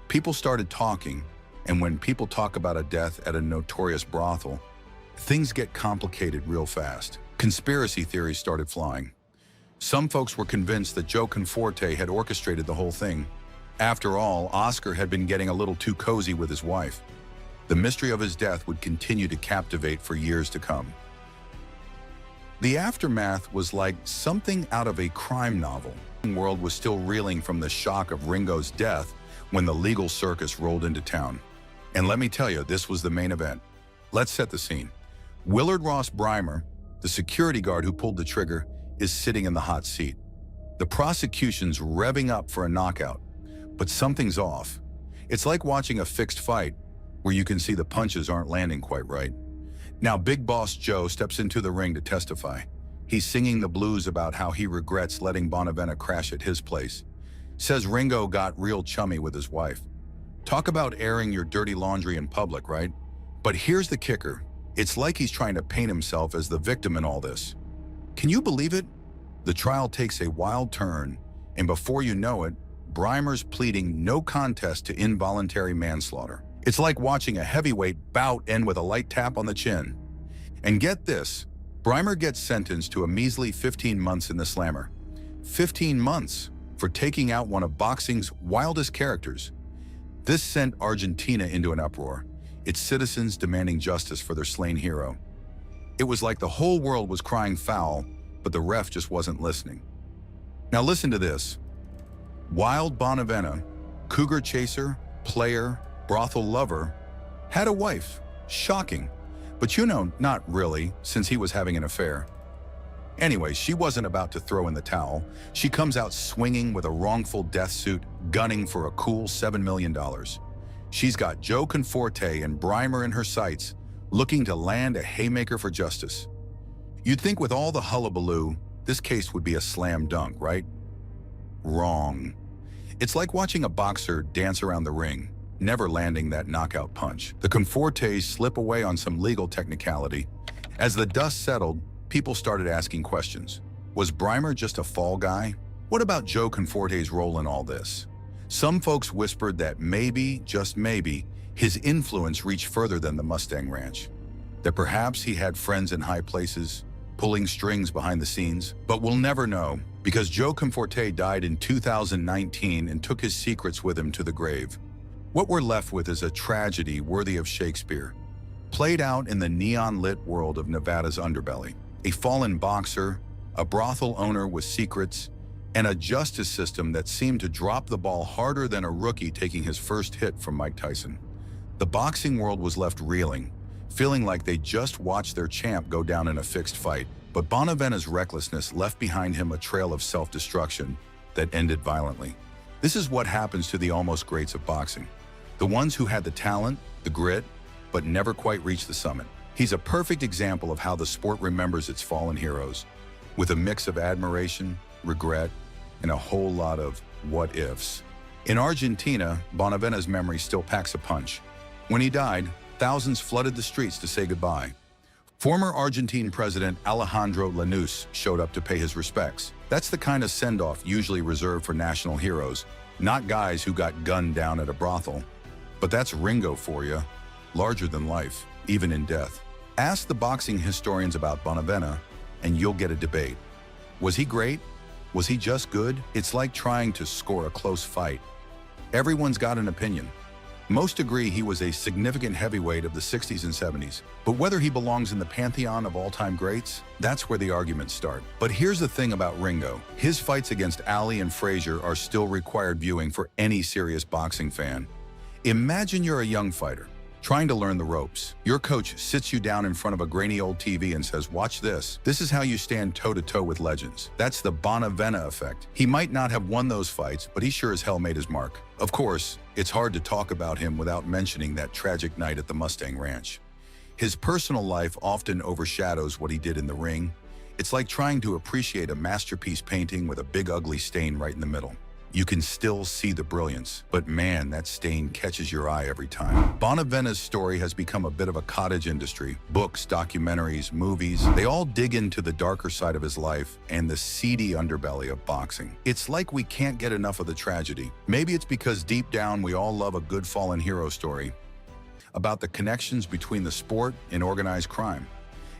People started talking, and when people talk about a death at a notorious brothel, things get complicated real fast. Conspiracy theories started flying. Some folks were convinced that Joe Conforte had orchestrated the whole thing. After all, Oscar had been getting a little too cozy with his wife. The mystery of his death would continue to captivate for years to come. The aftermath was like something out of a crime novel. The world was still reeling from the shock of Ringo's death, when the legal circus rolled into town. And let me tell you, this was the main event. Let's set the scene. Willard Ross Brymer, the security guard who pulled the trigger, is sitting in the hot seat. The prosecution's revving up for a knockout, but something's off. It's like watching a fixed fight where you can see the punches aren't landing quite right. Now Big Boss Joe steps into the ring to testify. He's singing the blues about how he regrets letting Bonavena crash at his place. Says Ringo got real chummy with his wife. Talk about airing your dirty laundry in public, right? But here's the kicker. It's like he's trying to paint himself as the victim in all this. Can you believe it? The trial takes a wild turn, and before you know it, Brymer's pleading no contest to involuntary manslaughter. It's like watching a heavyweight bout end with a light tap on the chin. And get this, Brymer gets sentenced to a measly 15 months in the slammer. 15 months for taking out one of boxing's wildest characters. This sent Argentina into an uproar, its citizens demanding justice for their slain hero. It was like the whole world was crying foul, but the ref just wasn't listening. Now listen to this. Wild Bonavena, cougar chaser, player, brothel lover, had a wife. Shocking. But you know, not really, since he was having an affair. Anyway, she wasn't about to throw in the towel. She comes out swinging with a wrongful death suit, gunning for a cool $7 million. She's got Joe Conforte and Brymer in her sights, looking to land a haymaker for justice. You'd think with all the hullabaloo, this case would be a slam dunk, right? Wrong. It's like watching a boxer dance around the ring, never landing that knockout punch. The Confortes slip away on some legal technicality. As the dust settled, people started asking questions. Was Brymer just a fall guy? What about Joe Conforte's role in all this? Some folks whispered that maybe, just maybe, his influence reached further than the Mustang Ranch. That perhaps he had friends in high places, pulling strings behind the scenes. But we'll never know, because Joe Conforte died in 2019 and took his secrets with him to the grave. What we're left with is a tragedy worthy of Shakespeare, played out in the neon-lit world of Nevada's underbelly. A fallen boxer, a brothel owner with secrets, and a justice system that seemed to drop the ball harder than a rookie taking his first hit from Mike Tyson. The boxing world was left reeling, feeling like they just watched their champ go down in a fixed fight. But Bonavena's recklessness left behind him a trail of self-destruction that ended violently. This is what happens to the almost greats of boxing. The ones who had the talent, the grit, but never quite reached the summit. He's a perfect example of how the sport remembers its fallen heroes, with a mix of admiration, regret, and a whole lot of what-ifs. In Argentina, Bonavena's memory still packs a punch. When he died, thousands flooded the streets to say goodbye. Former Argentine President Alejandro Lanús showed up to pay his respects. That's the kind of send-off usually reserved for national heroes, not guys who got gunned down at a brothel. But that's Ringo for you, larger than life, even in death. Ask the boxing historians about Bonavena, and you'll get a debate. Was he great? Was he just good? It's like trying to score a close fight. Everyone's got an opinion. Most agree he was a significant heavyweight of the 60s and 70s, but whether he belongs in the pantheon of all-time greats, that's where the arguments start. But here's the thing about Ringo. His fights against Ali and Frazier are still required viewing for any serious boxing fan. Imagine you're a young fighter, trying to learn the ropes. Your coach sits you down in front of a grainy old TV and says, watch this. This is how you stand toe-to-toe with legends. That's the Bonavena effect. He might not have won those fights, but he sure as hell made his mark. Of course, it's hard to talk about him without mentioning that tragic night at the Mustang Ranch. His personal life often overshadows what he did in the ring. It's like trying to appreciate a masterpiece painting with a big ugly stain right in the middle. You can still see the brilliance, but man, that stain catches your eye every time. Bonavena's story has become a bit of a cottage industry. Books, documentaries, movies, they all dig into the darker side of his life and the seedy underbelly of boxing. It's like we can't get enough of the tragedy. Maybe it's because deep down we all love a good fallen hero story about the connections between the sport and organized crime.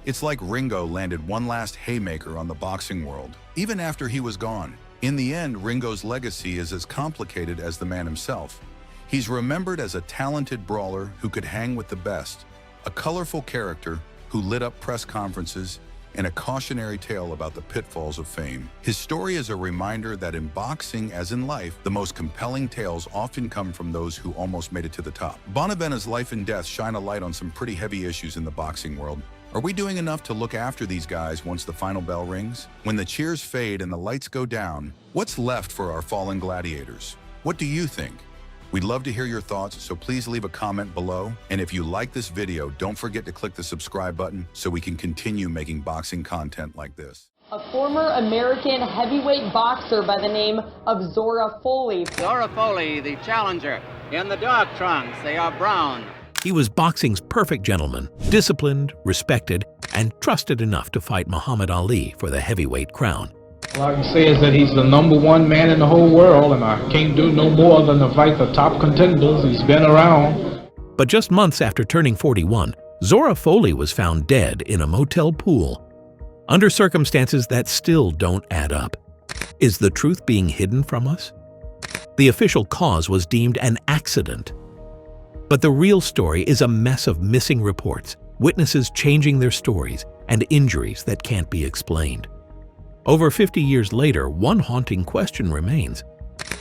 It's like Ringo landed one last haymaker on the boxing world, even after he was gone. In the end, Ringo's legacy is as complicated as the man himself. He's remembered as a talented brawler who could hang with the best, a colorful character who lit up press conferences, and a cautionary tale about the pitfalls of fame. His story is a reminder that in boxing, as in life, the most compelling tales often come from those who almost made it to the top. Bonavena's life and death shine a light on some pretty heavy issues in the boxing world. Are we doing enough to look after these guys once the final bell rings? When the cheers fade and the lights go down, what's left for our fallen gladiators? What do you think? We'd love to hear your thoughts, so please leave a comment below. And if you like this video, don't forget to click the subscribe button so we can continue making boxing content like this. A former American heavyweight boxer by the name of Zora Folley. Zora Folley, the challenger. In the dark trunks, they are brown. He was boxing's perfect gentleman, disciplined, respected, and trusted enough to fight Muhammad Ali for the heavyweight crown. All I can say is that he's the #1 man in the whole world, and I can't do no more than to fight the top contenders. He's been around. But just months after turning 41, Zora Folley was found dead in a motel pool, under circumstances that still don't add up. Is the truth being hidden from us? The official cause was deemed an accident. But the real story is a mess of missing reports, witnesses changing their stories, and injuries that can't be explained. Over 50 years later, one haunting question remains.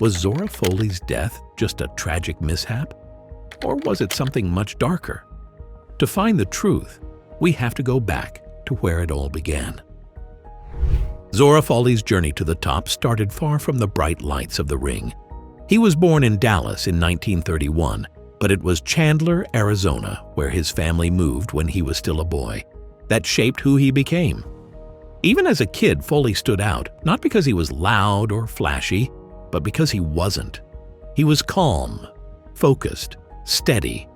Was Zora Folley's death just a tragic mishap? Or was it something much darker? To find the truth, we have to go back to where it all began. Zora Folley's journey to the top started far from the bright lights of the ring. He was born in Dallas in 1931, but it was Chandler, Arizona, where his family moved when he was still a boy, that shaped who he became. Even as a kid, Folley stood out, not because he was loud or flashy, but because he wasn't. He was calm, focused, steady.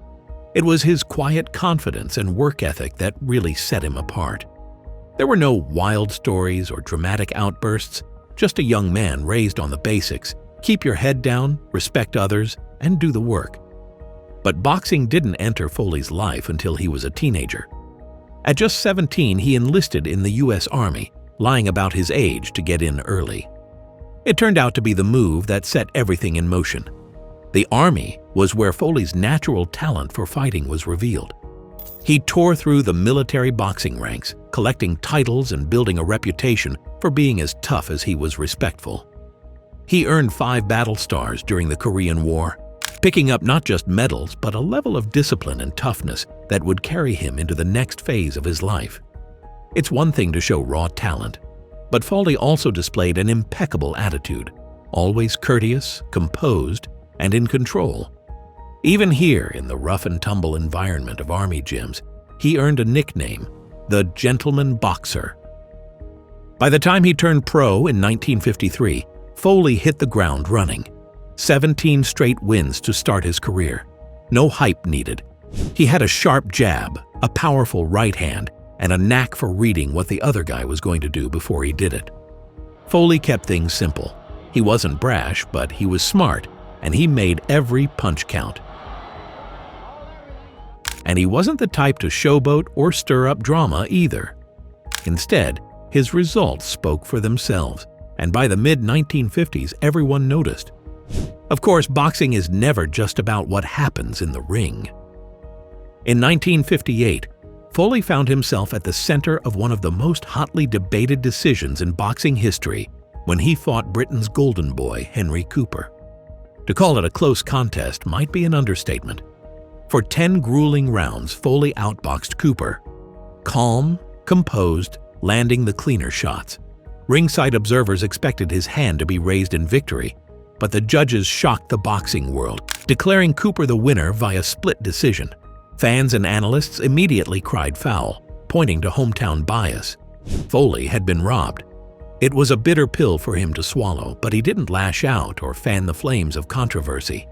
It was his quiet confidence and work ethic that really set him apart. There were no wild stories or dramatic outbursts, just a young man raised on the basics: keep your head down, respect others, and do the work. But boxing didn't enter Folley's life until he was a teenager. At just 17, he enlisted in the U.S. Army, lying about his age to get in early. It turned out to be the move that set everything in motion. The Army was where Folley's natural talent for fighting was revealed. He tore through the military boxing ranks, collecting titles and building a reputation for being as tough as he was respectful. He earned 5 battle stars during the Korean War, picking up not just medals, but a level of discipline and toughness that would carry him into the next phase of his life. It's one thing to show raw talent, but Folley also displayed an impeccable attitude, always courteous, composed, and in control. Even here, in the rough-and-tumble environment of Army gyms, he earned a nickname, the Gentleman Boxer. By the time he turned pro in 1953, Folley hit the ground running. 17 straight wins to start his career. No hype needed. He had a sharp jab, a powerful right hand, and a knack for reading what the other guy was going to do before he did it. Folley kept things simple. He wasn't brash, but he was smart, and he made every punch count. And he wasn't the type to showboat or stir up drama either. Instead, his results spoke for themselves, and by the mid-1950s, everyone noticed. Of course, boxing is never just about what happens in the ring. In 1958, Folley found himself at the center of one of the most hotly debated decisions in boxing history when he fought Britain's golden boy, Henry Cooper. To call it a close contest might be an understatement. For 10 grueling rounds, Folley outboxed Cooper. Calm, composed, landing the cleaner shots. Ringside observers expected his hand to be raised in victory, but the judges shocked the boxing world, declaring Cooper the winner via split decision. Fans and analysts immediately cried foul, pointing to hometown bias. Folley had been robbed. It was a bitter pill for him to swallow, but he didn't lash out or fan the flames of controversy.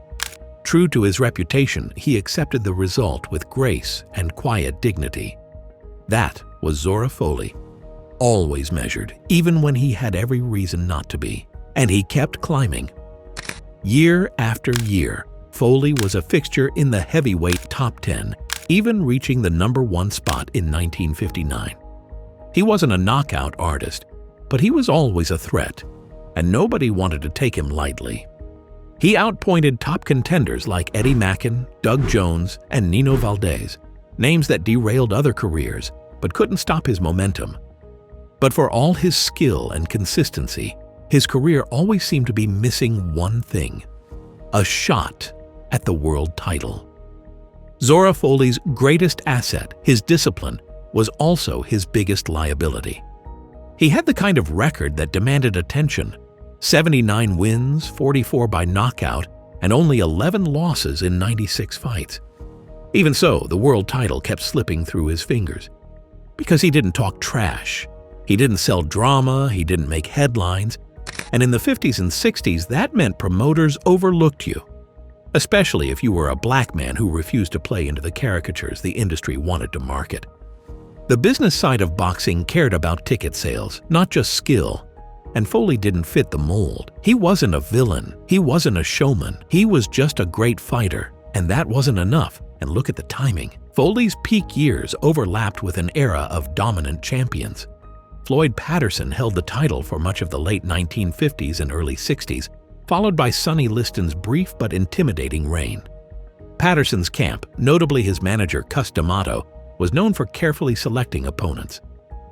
True to his reputation, he accepted the result with grace and quiet dignity. That was Zora Folley, always measured, even when he had every reason not to be. And he kept climbing. Year after year, Folley was a fixture in the heavyweight top 10, even reaching the #1 spot in 1959. He wasn't a knockout artist, but he was always a threat, and nobody wanted to take him lightly. He outpointed top contenders like Eddie Mackin, Doug Jones, and Nino Valdez, names that derailed other careers but couldn't stop his momentum. But for all his skill and consistency, his career always seemed to be missing one thing: a shot at the world title. Zora Folley's greatest asset, his discipline, was also his biggest liability. He had the kind of record that demanded attention: 79 wins, 44 by knockout, and only 11 losses in 96 fights. Even so, the world title kept slipping through his fingers. Because he didn't talk trash, he didn't sell drama, he didn't make headlines, and in the 50s and 60s that meant promoters overlooked you, especially if you were a black man who refused to play into the caricatures the industry wanted to market. The business side of boxing cared about ticket sales, not just skill, and Folley didn't fit the mold. He wasn't a villain, he wasn't a showman, he was just a great fighter, and that wasn't enough. And look at the timing. Folley's peak years overlapped with an era of dominant champions. Floyd Patterson held the title for much of the late 1950s and early 60s, followed by Sonny Liston's brief but intimidating reign. Patterson's camp, notably his manager Cus D'Amato, was known for carefully selecting opponents.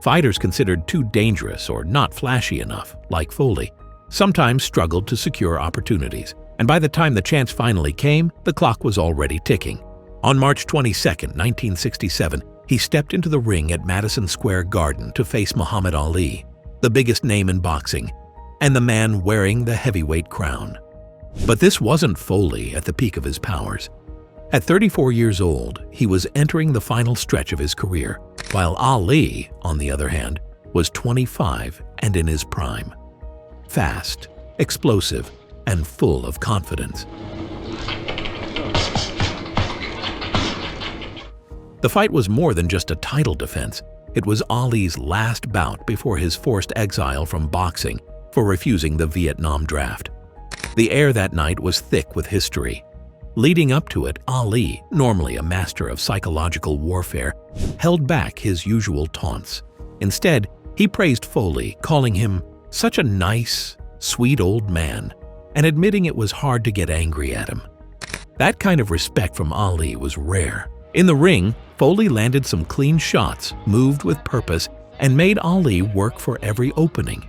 Fighters considered too dangerous or not flashy enough, like Folley, sometimes struggled to secure opportunities, and by the time the chance finally came, the clock was already ticking. On March 22, 1967, he stepped into the ring at Madison Square Garden to face Muhammad Ali, the biggest name in boxing, and the man wearing the heavyweight crown. But this wasn't Folley at the peak of his powers. At 34 years old, he was entering the final stretch of his career, while Ali, on the other hand, was 25 and in his prime. Fast, explosive, and full of confidence. The fight was more than just a title defense. It was Ali's last bout before his forced exile from boxing for refusing the Vietnam draft. The air that night was thick with history. Leading up to it, Ali, normally a master of psychological warfare, held back his usual taunts. Instead, he praised Folley, calling him such a nice, sweet old man, and admitting it was hard to get angry at him. That kind of respect from Ali was rare. In the ring, Folley landed some clean shots, moved with purpose, and made Ali work for every opening.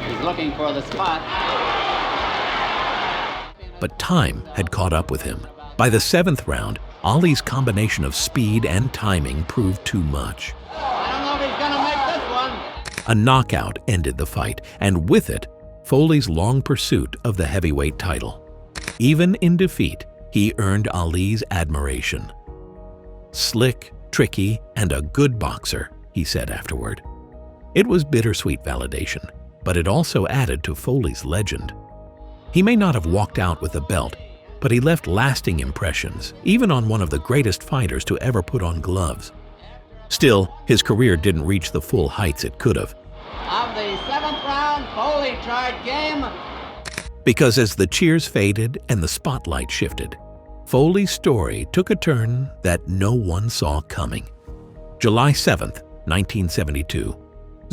He's looking for the spot. But time had caught up with him. By the 7th round, Ali's combination of speed and timing proved too much. I don't know if he's gonna make this one. A knockout ended the fight, and with it, Folley's long pursuit of the heavyweight title. Even in defeat, he earned Ali's admiration. "Slick, tricky, and a good boxer," he said afterward. It was bittersweet validation, but it also added to Folley's legend. He may not have walked out with the belt, but he left lasting impressions, even on one of the greatest fighters to ever put on gloves. Still, his career didn't reach the full heights it could have. Of the 7th round, Folley tried game. Because as the cheers faded and the spotlight shifted, Folley's story took a turn that no one saw coming. July 7, 1972,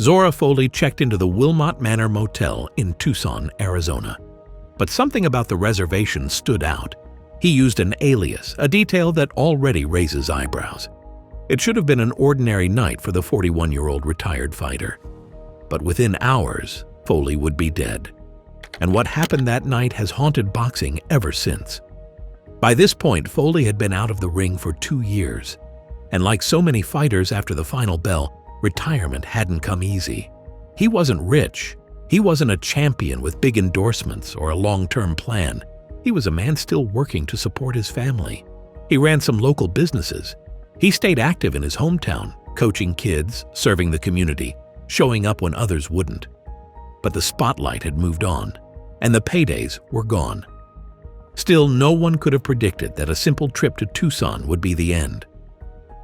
Zora Folley checked into the Wilmot Manor Motel in Tucson, Arizona. But something about the reservation stood out. He used an alias, a detail that already raises eyebrows. It should have been an ordinary night for the 41-year-old retired fighter. But within hours, Folley would be dead. And what happened that night has haunted boxing ever since. By this point, Folley had been out of the ring for 2 years. And like so many fighters after the final bell, retirement hadn't come easy. He wasn't rich. He wasn't a champion with big endorsements or a long-term plan. He was a man still working to support his family. He ran some local businesses. He stayed active in his hometown, coaching kids, serving the community, showing up when others wouldn't. But the spotlight had moved on, and the paydays were gone. Still, no one could have predicted that a simple trip to Tucson would be the end.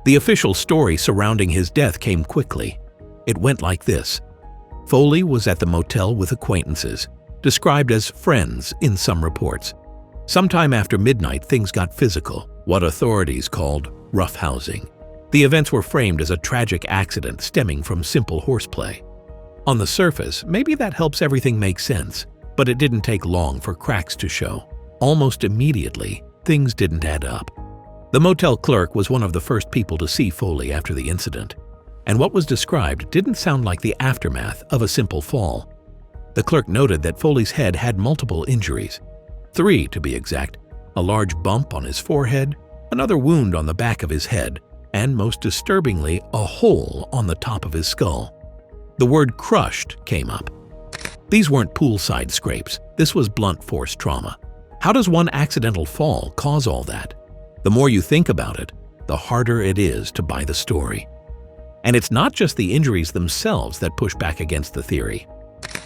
The official story surrounding his death came quickly. It went like this. Folley was at the motel with acquaintances, described as friends in some reports. Sometime after midnight, things got physical, what authorities called roughhousing. The events were framed as a tragic accident stemming from simple horseplay. On the surface, maybe that helps everything make sense, but it didn't take long for cracks to show. Almost immediately, things didn't add up. The motel clerk was one of the first people to see Folley after the incident. and what was described didn't sound like the aftermath of a simple fall. The clerk noted that Foley's head had multiple injuries, 3 to be exact: a large bump on his forehead, another wound on the back of his head, and most disturbingly, a hole on the top of his skull. The word crushed came up. These weren't poolside scrapes. This was blunt force trauma. How does one accidental fall cause all that? The more you think about it, the harder it is to buy the story. And it's not just the injuries themselves that push back against the theory.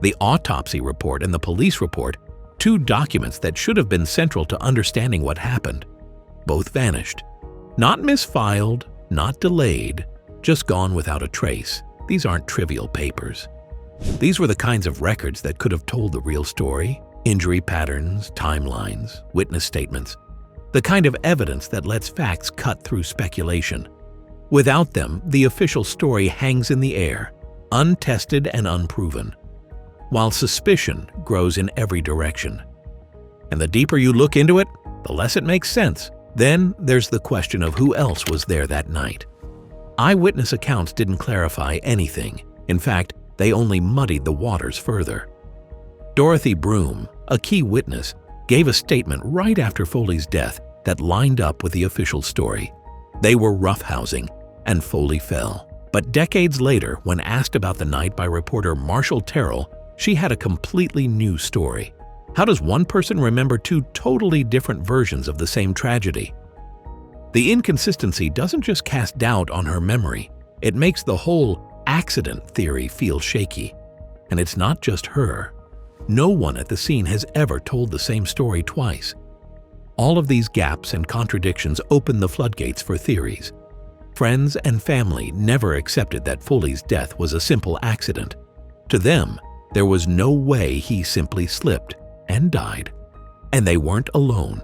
The autopsy report and the police report, 2 documents that should have been central to understanding what happened, both vanished. Not misfiled, not delayed, just gone without a trace. These aren't trivial papers. These were the kinds of records that could have told the real story: injury patterns, timelines, witness statements, the kind of evidence that lets facts cut through speculation. Without them, the official story hangs in the air, untested and unproven, while suspicion grows in every direction. And the deeper you look into it, the less it makes sense. Then there's the question of who else was there that night. Eyewitness accounts didn't clarify anything. In fact, they only muddied the waters further. Dorothy Broom, a key witness, gave a statement right after Foley's death that lined up with the official story. They were roughhousing, and Foley fell. But decades later, when asked about the night by reporter Marshall Terrell, she had a completely new story. How does one person remember 2 totally different versions of the same tragedy? The inconsistency doesn't just cast doubt on her memory, it makes the whole accident theory feel shaky. And it's not just her. No one at the scene has ever told the same story twice. All of these gaps and contradictions open the floodgates for theories. Friends and family never accepted that Foley's death was a simple accident. To them, there was no way he simply slipped and died. And they weren't alone.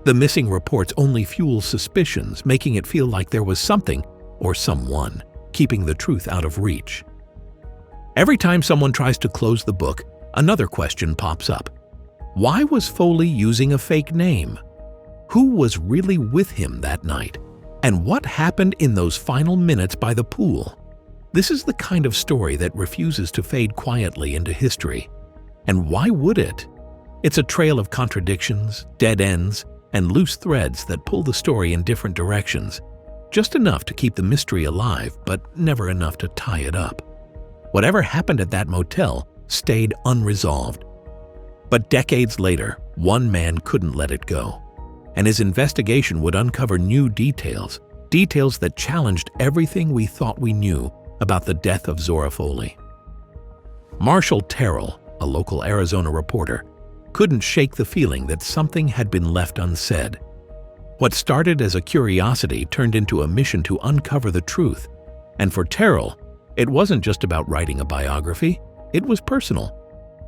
The missing reports only fuel suspicions, making it feel like there was something or someone keeping the truth out of reach. Every time someone tries to close the book, another question pops up. Why was Foley using a fake name? Who was really with him that night? And what happened in those final minutes by the pool? This is the kind of story that refuses to fade quietly into history. And why would it? It's a trail of contradictions, dead ends, and loose threads that pull the story in different directions. Just enough to keep the mystery alive, but never enough to tie it up. Whatever happened at that motel stayed unresolved. But decades later, one man couldn't let it go. And his investigation would uncover new details, details that challenged everything we thought we knew about the death of Zora Folley. Marshall Terrell, a local Arizona reporter, couldn't shake the feeling that something had been left unsaid. What started as a curiosity turned into a mission to uncover the truth. And for Terrell, it wasn't just about writing a biography, it was personal.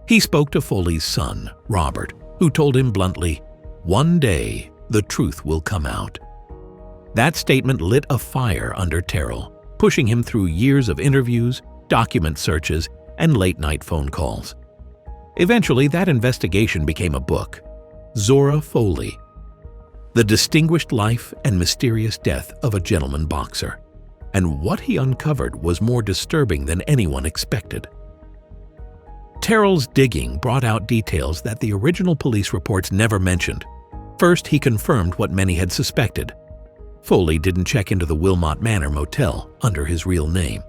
He spoke to Foley's son, Robert, who told him bluntly, "One day, the truth will come out." That statement lit a fire under Terrell, pushing him through years of interviews, document searches, and late-night phone calls. Eventually, that investigation became a book, Zora Folley, The Distinguished Life and Mysterious Death of a Gentleman Boxer. And what he uncovered was more disturbing than anyone expected. Terrell's digging brought out details that the original police reports never mentioned. First, he confirmed what many had suspected. Foley didn't check into the Wilmot Manor motel under his real name.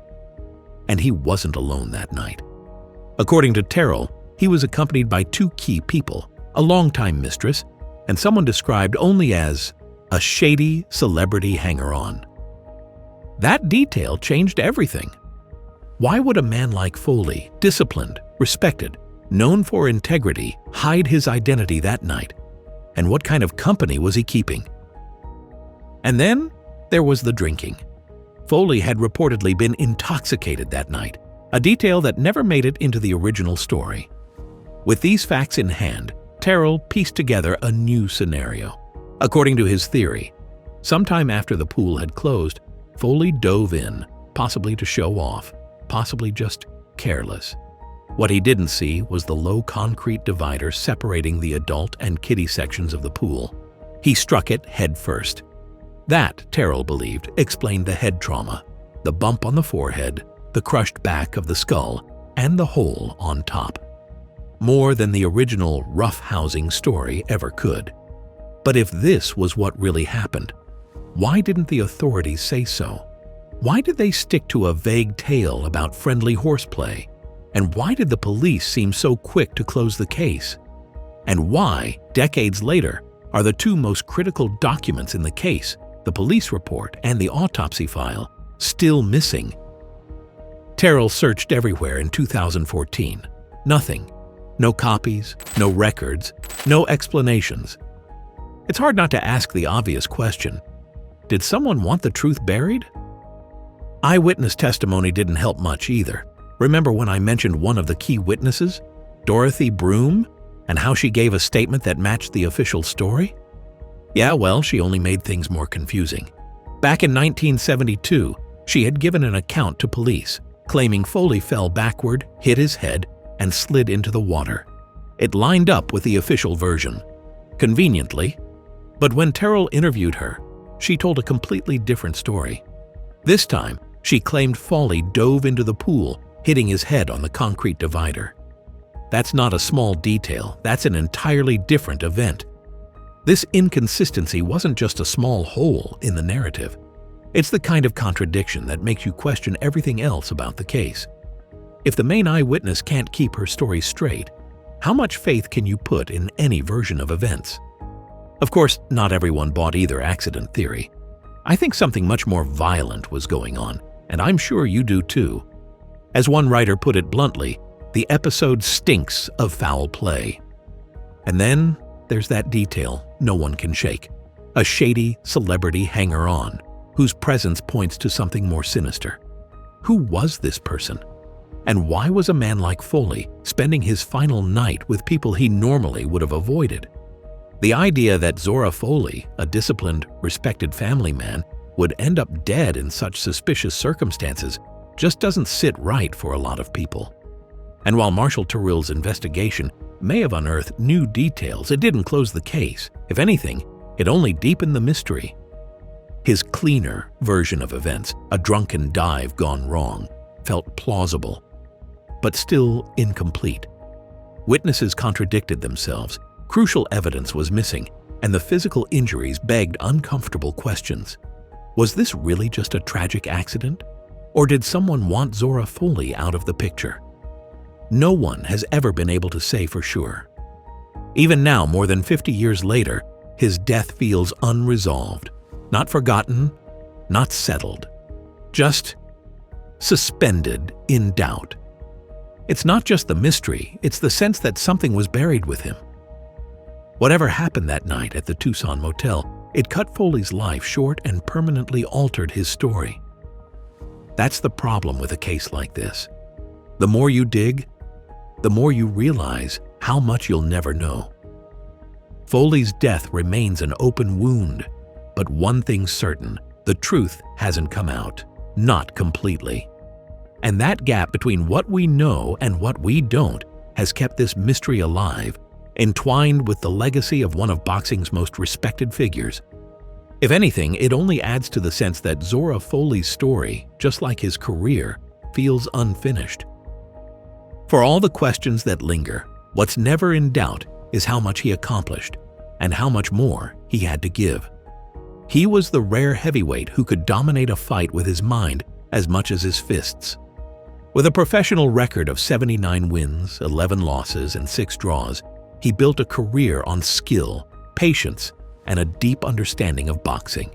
And he wasn't alone that night. According to Terrell, he was accompanied by 2 key people, a longtime mistress, and someone described only as a shady celebrity hanger-on. That detail changed everything. Why would a man like Foley, disciplined, respected, known for integrity, hide his identity that night? And what kind of company was he keeping? And then there was the drinking. Foley had reportedly been intoxicated that night, a detail that never made it into the original story. With these facts in hand, Terrell pieced together a new scenario. According to his theory, sometime after the pool had closed, Foley dove in, possibly to show off, possibly just careless. What he didn't see was the low concrete divider separating the adult and kiddie sections of the pool. He struck it head first. That, Terrell believed, explained the head trauma. the bump on the forehead, the crushed back of the skull, and the hole on top. More than the original roughhousing story ever could. But if this was what really happened, why didn't the authorities say so? Why did they stick to a vague tale about friendly horseplay? And why did the police seem so quick to close the case? And why, decades later, are the two most critical documents in the case, the police report and the autopsy file, still missing? Terrell searched everywhere in 2014. Nothing. No copies, no records, no explanations. It's hard not to ask the obvious question. Did someone want the truth buried? Eyewitness testimony didn't help much either. Remember when I mentioned one of the key witnesses, Dorothy Broom, and how she gave a statement that matched the official story? Yeah, well, she only made things more confusing. Back in 1972, she had given an account to police, claiming Folley fell backward, hit his head, and slid into the water. It lined up with the official version. Conveniently. But when Terrell interviewed her, she told a completely different story. This time, she claimed Folley dove into the pool, hitting his head on the concrete divider. That's not a small detail, that's an entirely different event. This inconsistency wasn't just a small hole in the narrative. It's the kind of contradiction that makes you question everything else about the case. If the main eyewitness can't keep her story straight, how much faith can you put in any version of events? Of course, not everyone bought either accident theory. I think something much more violent was going on, and I'm sure you do too. As one writer put it bluntly, the episode stinks of foul play. And then there's that detail no one can shake. A shady celebrity hanger-on, whose presence points to something more sinister. Who was this person? And why was a man like Folley spending his final night with people he normally would have avoided? The idea that Zora Folley, a disciplined, respected family man, would end up dead in such suspicious circumstances just doesn't sit right for a lot of people. And while Marshal Terrell's investigation may have unearthed new details, it didn't close the case. If anything, it only deepened the mystery. His cleaner version of events, a drunken dive gone wrong, felt plausible, but still incomplete. Witnesses contradicted themselves, crucial evidence was missing, and the physical injuries begged uncomfortable questions. Was this really just a tragic accident? Or did someone want Zora Folley out of the picture? No one has ever been able to say for sure. Even now, more than 50 years later, his death feels unresolved, not forgotten, not settled, just suspended in doubt. It's not just the mystery, it's the sense that something was buried with him. Whatever happened that night at the Tucson motel, it cut Folley's life short and permanently altered his story. That's the problem with a case like this. The more you dig, the more you realize how much you'll never know. Folley's death remains an open wound, but one thing's certain, the truth hasn't come out, not completely. And that gap between what we know and what we don't has kept this mystery alive, entwined with the legacy of one of boxing's most respected figures. If anything, it only adds to the sense that Zora Folley's story, just like his career, feels unfinished. For all the questions that linger, what's never in doubt is how much he accomplished and how much more he had to give. He was the rare heavyweight who could dominate a fight with his mind as much as his fists. With a professional record of 79 wins, 11 losses, and 6 draws, he built a career on skill, patience, and a deep understanding of boxing.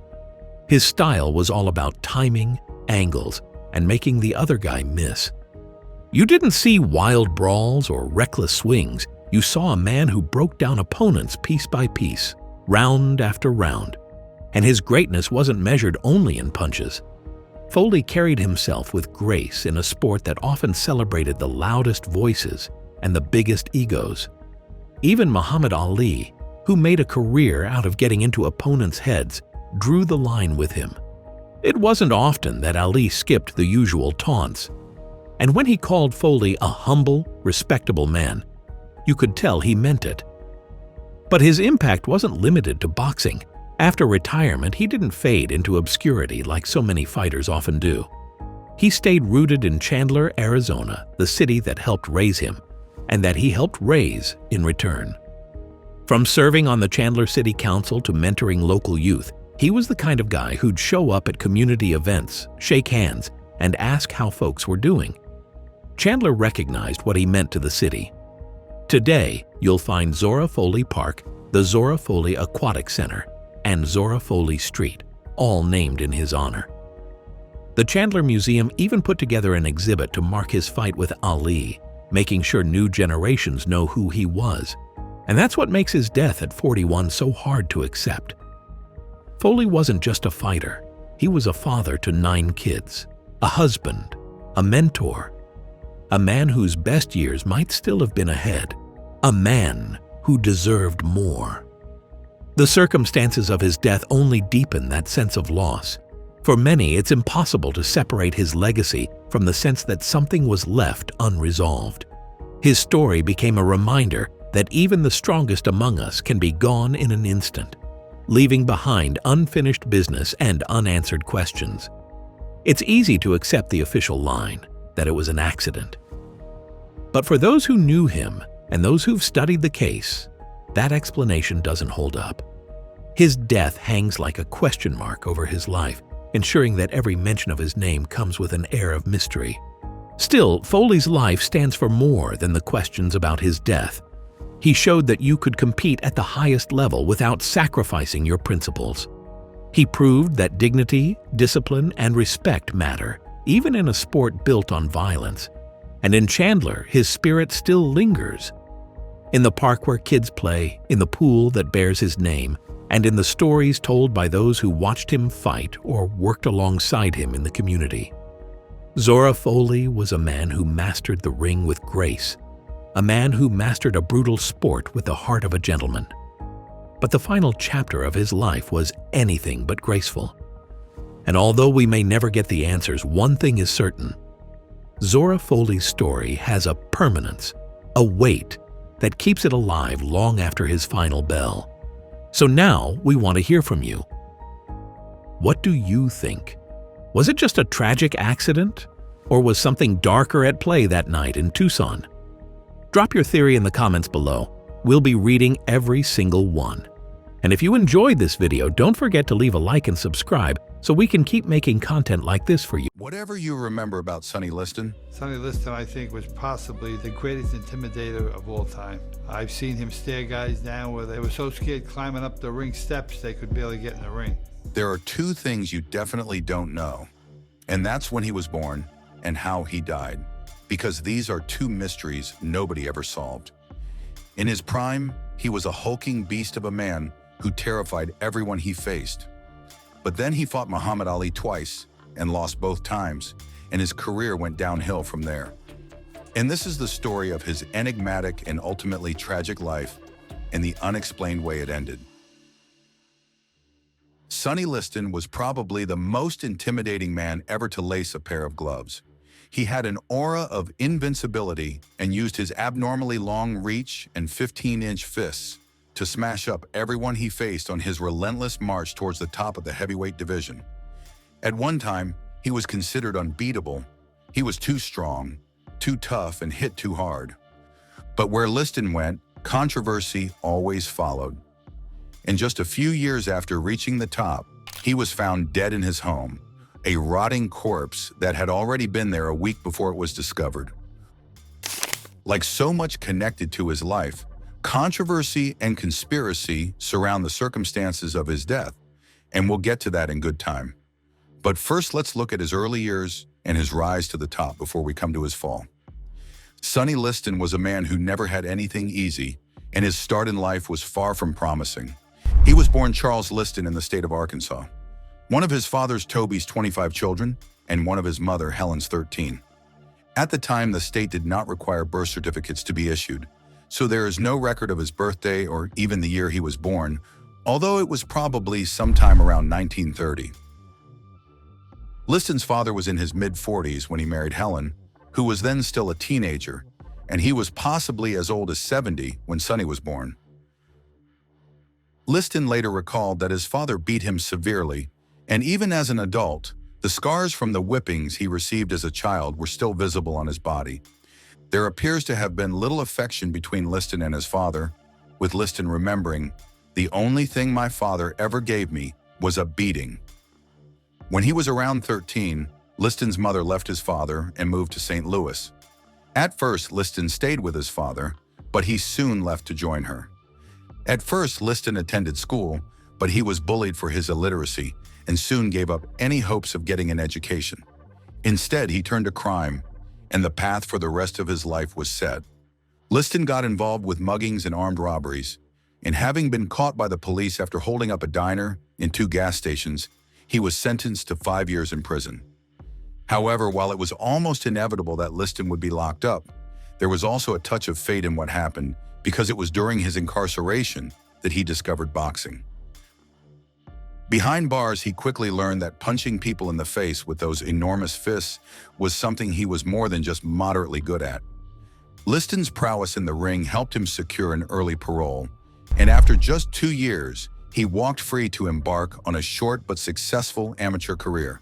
His style was all about timing, angles, and making the other guy miss. You didn't see wild brawls or reckless swings. You saw a man who broke down opponents piece by piece, round after round. And his greatness wasn't measured only in punches. Folley carried himself with grace in a sport that often celebrated the loudest voices and the biggest egos. Even Muhammad Ali, who made a career out of getting into opponents' heads, drew the line with him. It wasn't often that Ali skipped the usual taunts. And when he called Folley a humble, respectable man, you could tell he meant it. But his impact wasn't limited to boxing. After retirement, he didn't fade into obscurity like so many fighters often do. He stayed rooted in Chandler, Arizona, the city that helped raise him, and that he helped raise in return. From serving on the Chandler City Council to mentoring local youth, he was the kind of guy who'd show up at community events, shake hands, and ask how folks were doing. Chandler recognized what he meant to the city. Today, you'll find Zora Folley Park, the Zora Folley Aquatic Center, and Zora Folley Street, all named in his honor. The Chandler Museum even put together an exhibit to mark his fight with Ali, making sure new generations know who he was. And that's what makes his death at 41 so hard to accept. Folley wasn't just a fighter. He was a father to 9 kids, a husband, a mentor, a man whose best years might still have been ahead, a man who deserved more. The circumstances of his death only deepen that sense of loss. For many, it's impossible to separate his legacy from the sense that something was left unresolved. His story became a reminder that even the strongest among us can be gone in an instant, leaving behind unfinished business and unanswered questions. It's easy to accept the official line that it was an accident. But for those who knew him and those who've studied the case, that explanation doesn't hold up. His death hangs like a question mark over his life, ensuring that every mention of his name comes with an air of mystery. Still, Folley's life stands for more than the questions about his death. He showed that you could compete at the highest level without sacrificing your principles. He proved that dignity, discipline, and respect matter, even in a sport built on violence. And in Chandler, his spirit still lingers. In the park where kids play, in the pool that bears his name, and in the stories told by those who watched him fight or worked alongside him in the community. Zora Folley was a man who mastered the ring with grace, a man who mastered a brutal sport with the heart of a gentleman. But the final chapter of his life was anything but graceful. And although we may never get the answers, one thing is certain. Zora Folley's story has a permanence, a weight that keeps it alive long after his final bell. So now we want to hear from you. What do you think? Was it just a tragic accident? Or was something darker at play that night in Tucson? Drop your theory in the comments below. We'll be reading every single one. And if you enjoyed this video, don't forget to leave a like and subscribe so we can keep making content like this for you. Whatever you remember about Sonny Liston. Sonny Liston, I think, was possibly the greatest intimidator of all time. I've seen him stare guys down where they were so scared climbing up the ring steps they could barely get in the ring. There are 2 things you definitely don't know, and that's when he was born and how he died, because these are 2 mysteries nobody ever solved. In his prime, he was a hulking beast of a man who terrified everyone he faced. But then he fought Muhammad Ali twice and lost both times, and his career went downhill from there. And this is the story of his enigmatic and ultimately tragic life and the unexplained way it ended. Sonny Liston was probably the most intimidating man ever to lace a pair of gloves. He had an aura of invincibility and used his abnormally long reach and 15-inch fists to smash up everyone he faced on his relentless march towards the top of the heavyweight division. At one time, he was considered unbeatable. He was too strong, too tough, and hit too hard. But where Liston went, controversy always followed. And just a few years after reaching the top, he was found dead in his home, a rotting corpse that had already been there a week before it was discovered. Like so much connected to his life, controversy and conspiracy surround the circumstances of his death, and we'll get to that in good time. But first, let's look at his early years and his rise to the top before we come to his fall. Sonny Liston was a man who never had anything easy, and his start in life was far from promising. He was born Charles Liston in the state of Arkansas, one of his father's Toby's 25 children, and one of his mother Helen's 13. At the time, the state did not require birth certificates to be issued, so there is no record of his birthday or even the year he was born, although it was probably sometime around 1930. Liston's father was in his mid-40s when he married Helen, who was then still a teenager, and he was possibly as old as 70 when Sonny was born. Liston later recalled that his father beat him severely, and even as an adult, The scars from the whippings he received as a child were still visible on his body. There appears to have been little affection between Liston and his father, with Liston remembering, "The only thing my father ever gave me was a beating." When he was around 13, Liston's mother left his father and moved to St. Louis. At first, Liston stayed with his father, but he soon left to join her. At first, Liston attended school, but he was bullied for his illiteracy and soon gave up any hopes of getting an education. Instead, he turned to crime, and the path for the rest of his life was set. Liston got involved with muggings and armed robberies, and having been caught by the police after holding up a diner and 2 gas stations, he was sentenced to 5 years in prison. However, while it was almost inevitable that Liston would be locked up, there was also a touch of fate in what happened because it was during his incarceration that he discovered boxing. Behind bars, he quickly learned that punching people in the face with those enormous fists was something he was more than just moderately good at. Liston's prowess in the ring helped him secure an early parole, and after just 2 years, he walked free to embark on a short but successful amateur career.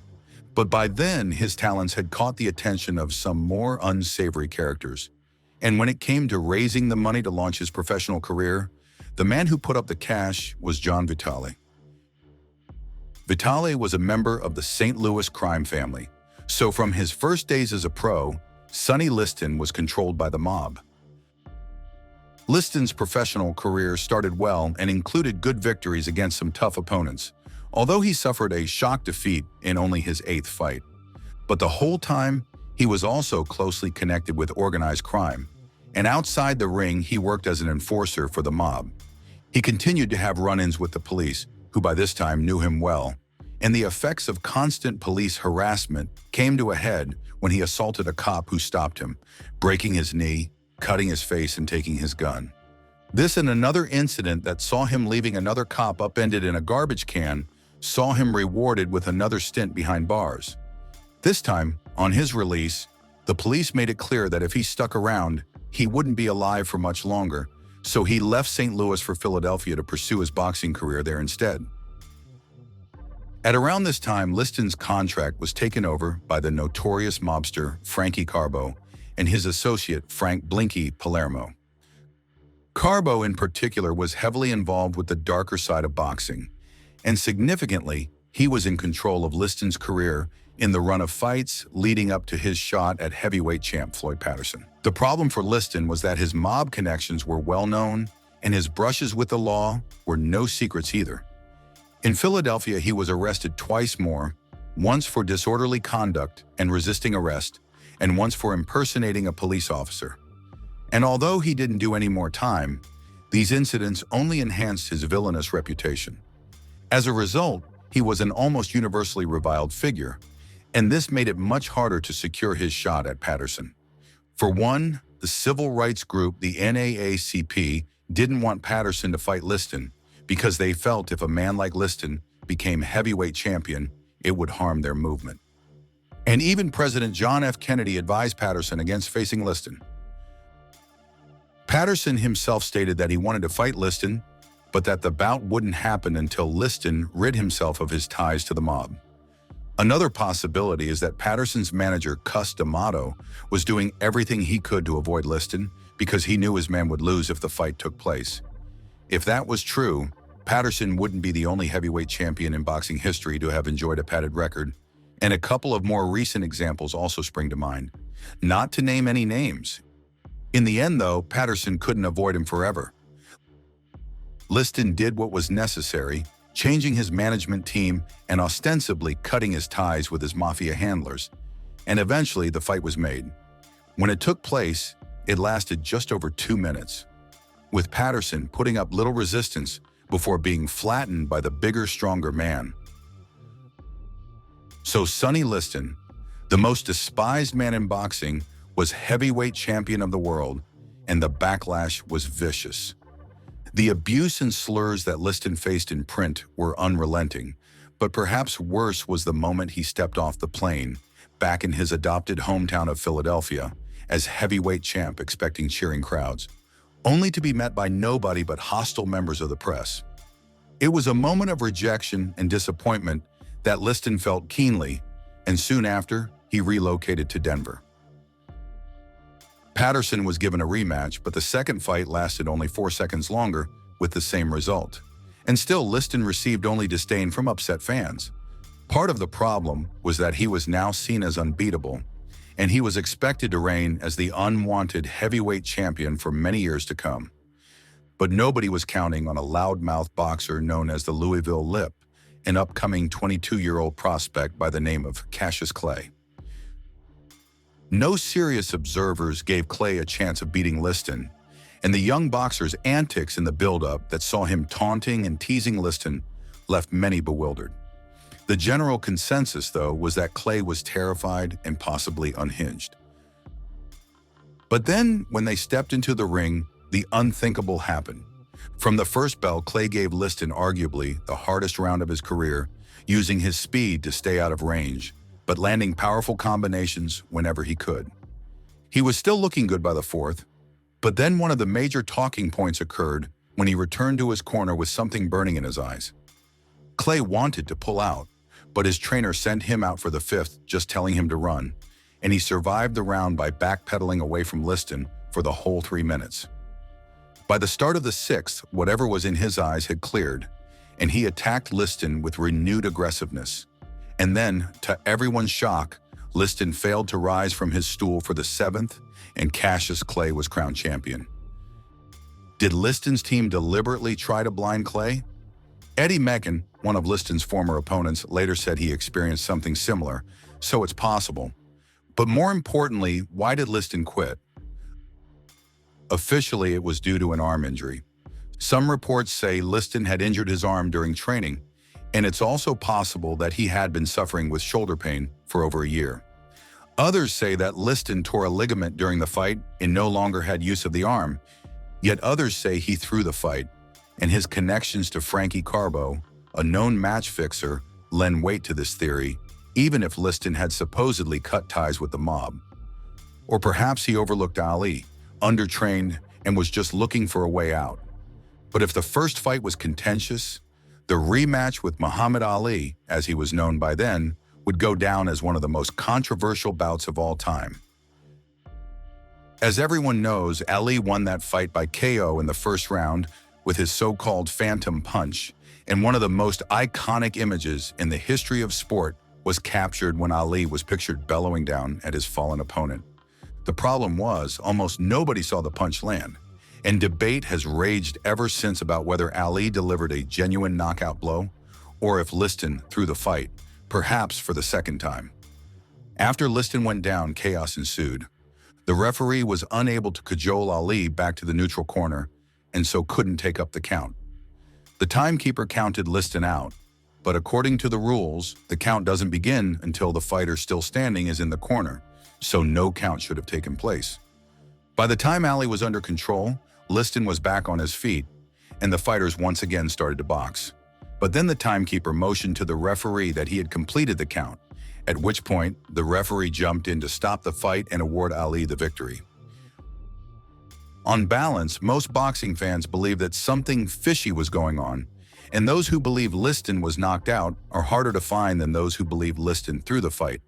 But by then, his talents had caught the attention of some more unsavory characters. And when it came to raising the money to launch his professional career, the man who put up the cash was John Vitale. Vitale was a member of the St. Louis crime family, so from his first days as a pro, Sonny Liston was controlled by the mob. Liston's professional career started well and included good victories against some tough opponents, although he suffered a shock defeat in only his 8th fight. But the whole time, he was also closely connected with organized crime, and outside the ring, he worked as an enforcer for the mob. He continued to have run-ins with the police, who by this time knew him well, and the effects of constant police harassment came to a head when he assaulted a cop who stopped him, breaking his knee, cutting his face, and taking his gun. This and another incident that saw him leaving another cop upended in a garbage can saw him rewarded with another stint behind bars. This time, on his release, the police made it clear that if he stuck around, he wouldn't be alive for much longer, so he left St. Louis for Philadelphia to pursue his boxing career there instead. At around this time, Liston's contract was taken over by the notorious mobster Frankie Carbo and his associate Frank Blinky Palermo. Carbo in particular was heavily involved with the darker side of boxing, and significantly, he was in control of Liston's career in the run of fights leading up to his shot at heavyweight champ Floyd Patterson. The problem for Liston was that his mob connections were well known, and his brushes with the law were no secrets either. In Philadelphia, he was arrested twice more, once for disorderly conduct and resisting arrest, and once for impersonating a police officer. And although he didn't do any more time, these incidents only enhanced his villainous reputation. As a result, he was an almost universally reviled figure, and this made it much harder to secure his shot at Patterson. For one, the civil rights group, the NAACP, didn't want Patterson to fight Liston because they felt if a man like Liston became heavyweight champion, it would harm their movement. And even President John F. Kennedy advised Patterson against facing Liston. Patterson himself stated that he wanted to fight Liston, but that the bout wouldn't happen until Liston rid himself of his ties to the mob. Another possibility is that Patterson's manager, Cus D'Amato, was doing everything he could to avoid Liston because he knew his man would lose if the fight took place. If that was true, Patterson wouldn't be the only heavyweight champion in boxing history to have enjoyed a padded record, and a couple of more recent examples also spring to mind. Not to name any names. In the end, though, Patterson couldn't avoid him forever. Liston did what was necessary, changing his management team and ostensibly cutting his ties with his mafia handlers, and eventually the fight was made. When it took place, it lasted just over 2 minutes, with Patterson putting up little resistance before being flattened by the bigger, stronger man. So Sonny Liston, the most despised man in boxing, was heavyweight champion of the world, and the backlash was vicious. The abuse and slurs that Liston faced in print were unrelenting, but perhaps worse was the moment he stepped off the plane, back in his adopted hometown of Philadelphia, as heavyweight champ expecting cheering crowds, only to be met by nobody but hostile members of the press. It was a moment of rejection and disappointment that Liston felt keenly, and soon after, he relocated to Denver. Patterson was given a rematch, but the second fight lasted only 4 seconds longer with the same result. And still, Liston received only disdain from upset fans. Part of the problem was that he was now seen as unbeatable, and he was expected to reign as the unwanted heavyweight champion for many years to come. But nobody was counting on a loudmouth boxer known as the Louisville Lip, an upcoming 22-year-old prospect by the name of Cassius Clay. No serious observers gave Clay a chance of beating Liston, and the young boxer's antics in the build-up that saw him taunting and teasing Liston left many bewildered. The general consensus, though, was that Clay was terrified and possibly unhinged. But then, when they stepped into the ring, the unthinkable happened. From the first bell, Clay gave Liston arguably the hardest round of his career, using his speed to stay out of range, but landing powerful combinations whenever he could. He was still looking good by the fourth, but then one of the major talking points occurred when he returned to his corner with something burning in his eyes. Clay wanted to pull out, but his trainer sent him out for the fifth, just telling him to run, and he survived the round by backpedaling away from Liston for the whole 3 minutes. By the start of the sixth, whatever was in his eyes had cleared, and he attacked Liston with renewed aggressiveness. And then, to everyone's shock, Liston failed to rise from his stool for the seventh, and Cassius Clay was crowned champion. Did Liston's team deliberately try to blind Clay? Eddie Megan, one of Liston's former opponents, later said he experienced something similar, so it's possible. But more importantly, why did Liston quit? Officially, it was due to an arm injury. Some reports say Liston had injured his arm during training, and it's also possible that he had been suffering with shoulder pain for over a year. Others say that Liston tore a ligament during the fight and no longer had use of the arm, yet others say he threw the fight, and his connections to Frankie Carbo, a known match fixer, lend weight to this theory, even if Liston had supposedly cut ties with the mob. Or perhaps he overlooked Ali, undertrained, and was just looking for a way out. But if the first fight was contentious, the rematch with Muhammad Ali, as he was known by then, would go down as one of the most controversial bouts of all time. As everyone knows, Ali won that fight by KO in the first round with his so-called phantom punch, and one of the most iconic images in the history of sport was captured when Ali was pictured bellowing down at his fallen opponent. The problem was, almost nobody saw the punch land, and debate has raged ever since about whether Ali delivered a genuine knockout blow or if Liston threw the fight, perhaps for the second time. After Liston went down, chaos ensued. The referee was unable to cajole Ali back to the neutral corner, and so couldn't take up the count. The timekeeper counted Liston out, but according to the rules, the count doesn't begin until the fighter still standing is in the corner, so no count should have taken place. By the time Ali was under control, Liston was back on his feet, and the fighters once again started to box. But then the timekeeper motioned to the referee that he had completed the count, at which point the referee jumped in to stop the fight and award Ali the victory. On balance, most boxing fans believe that something fishy was going on, and those who believe Liston was knocked out are harder to find than those who believe Liston threw the fight.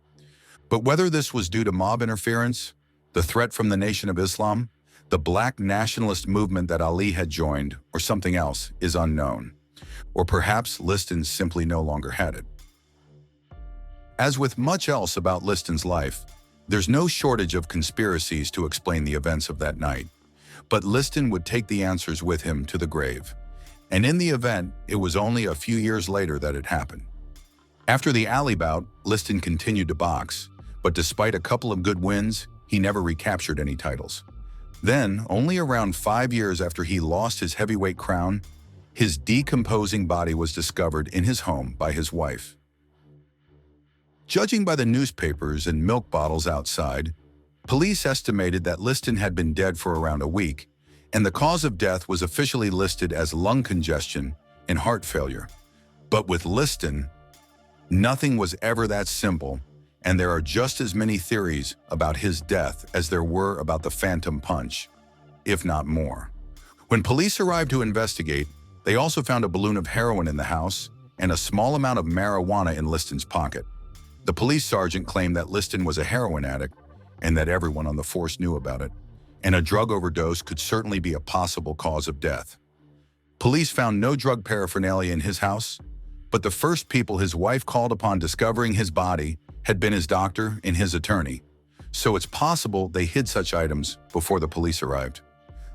But whether this was due to mob interference, the threat from the Nation of Islam, the black nationalist movement that Ali had joined, or something else, is unknown. Or perhaps Liston simply no longer had it. As with much else about Liston's life, there's no shortage of conspiracies to explain the events of that night. But Liston would take the answers with him to the grave. And in the event, it was only a few years later that it happened. After the Ali bout, Liston continued to box, but despite a couple of good wins, he never recaptured any titles. Then, only around 5 years after he lost his heavyweight crown, his decomposing body was discovered in his home by his wife. Judging by the newspapers and milk bottles outside, police estimated that Liston had been dead for around a week, and the cause of death was officially listed as lung congestion and heart failure. But with Liston, nothing was ever that simple, and there are just as many theories about his death as there were about the phantom punch, if not more. When police arrived to investigate, they also found a balloon of heroin in the house and a small amount of marijuana in Liston's pocket. The police sergeant claimed that Liston was a heroin addict and that everyone on the force knew about it, and a drug overdose could certainly be a possible cause of death. Police found no drug paraphernalia in his house, but the first people his wife called upon discovering his body had been his doctor and his attorney, so it's possible they hid such items before the police arrived.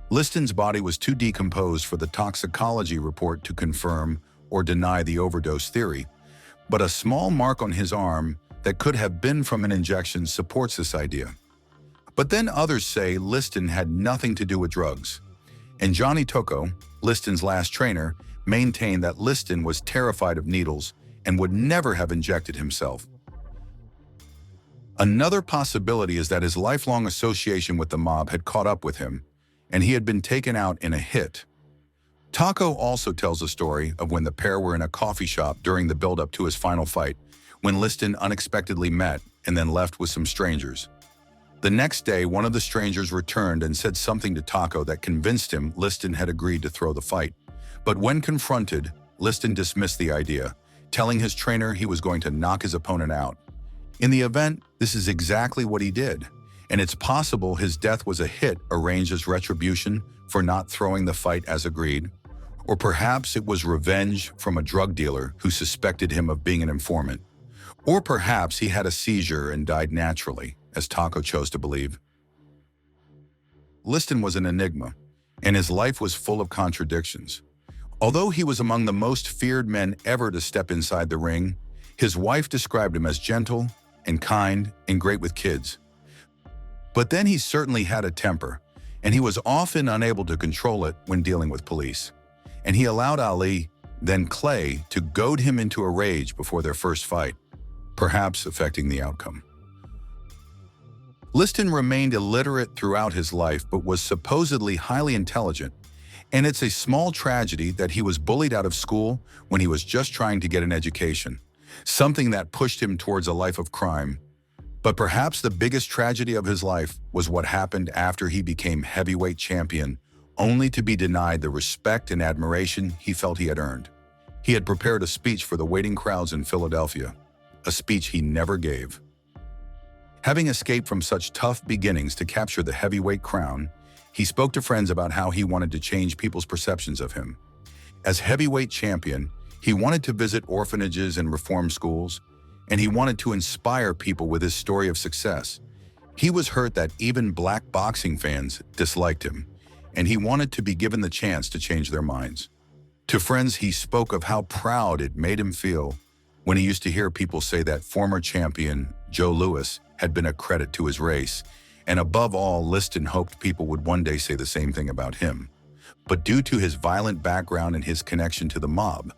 Liston's body was too decomposed for the toxicology report to confirm or deny the overdose theory, but a small mark on his arm that could have been from an injection supports this idea. But then others say Liston had nothing to do with drugs, and Johnny Tocco, Liston's last trainer, maintained that Liston was terrified of needles and would never have injected himself. Another possibility is that his lifelong association with the mob had caught up with him, and he had been taken out in a hit. Tocco also tells a story of when the pair were in a coffee shop during the build-up to his final fight, when Liston unexpectedly met and then left with some strangers. The next day, one of the strangers returned and said something to Tocco that convinced him Liston had agreed to throw the fight. But when confronted, Liston dismissed the idea, telling his trainer he was going to knock his opponent out. In the event, this is exactly what he did, and it's possible his death was a hit arranged as retribution for not throwing the fight as agreed, or perhaps it was revenge from a drug dealer who suspected him of being an informant, or perhaps he had a seizure and died naturally, as Tocco chose to believe. Liston was an enigma, and his life was full of contradictions. Although he was among the most feared men ever to step inside the ring, his wife described him as gentle and kind and great with kids. But then he certainly had a temper, and he was often unable to control it when dealing with police. And he allowed Ali, then Clay, to goad him into a rage before their first fight, perhaps affecting the outcome. Liston remained illiterate throughout his life, but was supposedly highly intelligent, and it's a small tragedy that he was bullied out of school when he was just trying to get an education, something that pushed him towards a life of crime. But perhaps the biggest tragedy of his life was what happened after he became heavyweight champion, only to be denied the respect and admiration he felt he had earned. He had prepared a speech for the waiting crowds in Philadelphia, a speech he never gave. Having escaped from such tough beginnings to capture the heavyweight crown, he spoke to friends about how he wanted to change people's perceptions of him. As heavyweight champion, he wanted to visit orphanages and reform schools, and he wanted to inspire people with his story of success. He was hurt that even black boxing fans disliked him, and he wanted to be given the chance to change their minds. To friends, he spoke of how proud it made him feel when he used to hear people say that former champion Joe Louis had been a credit to his race, and above all, Liston hoped people would one day say the same thing about him. But due to his violent background and his connection to the mob,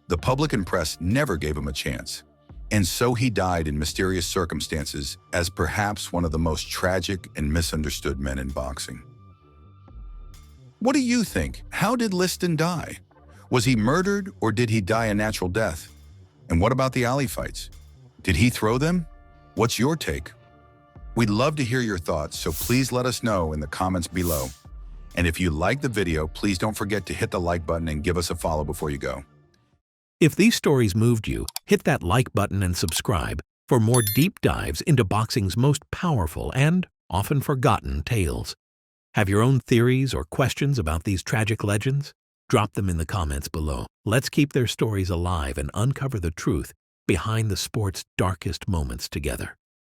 the public and press never gave him a chance. And so he died in mysterious circumstances as perhaps one of the most tragic and misunderstood men in boxing. What do you think? How did Liston die? Was he murdered or did he die a natural death? And what about the alley fights? Did he throw them? What's your take? We'd love to hear your thoughts, so please let us know in the comments below. And if you liked the video, please don't forget to hit the like button and give us a follow before you go. If these stories moved you, hit that like button and subscribe for more deep dives into boxing's most powerful and often forgotten tales. Have your own theories or questions about these tragic legends? Drop them in the comments below. Let's keep their stories alive and uncover the truth behind the sport's darkest moments together.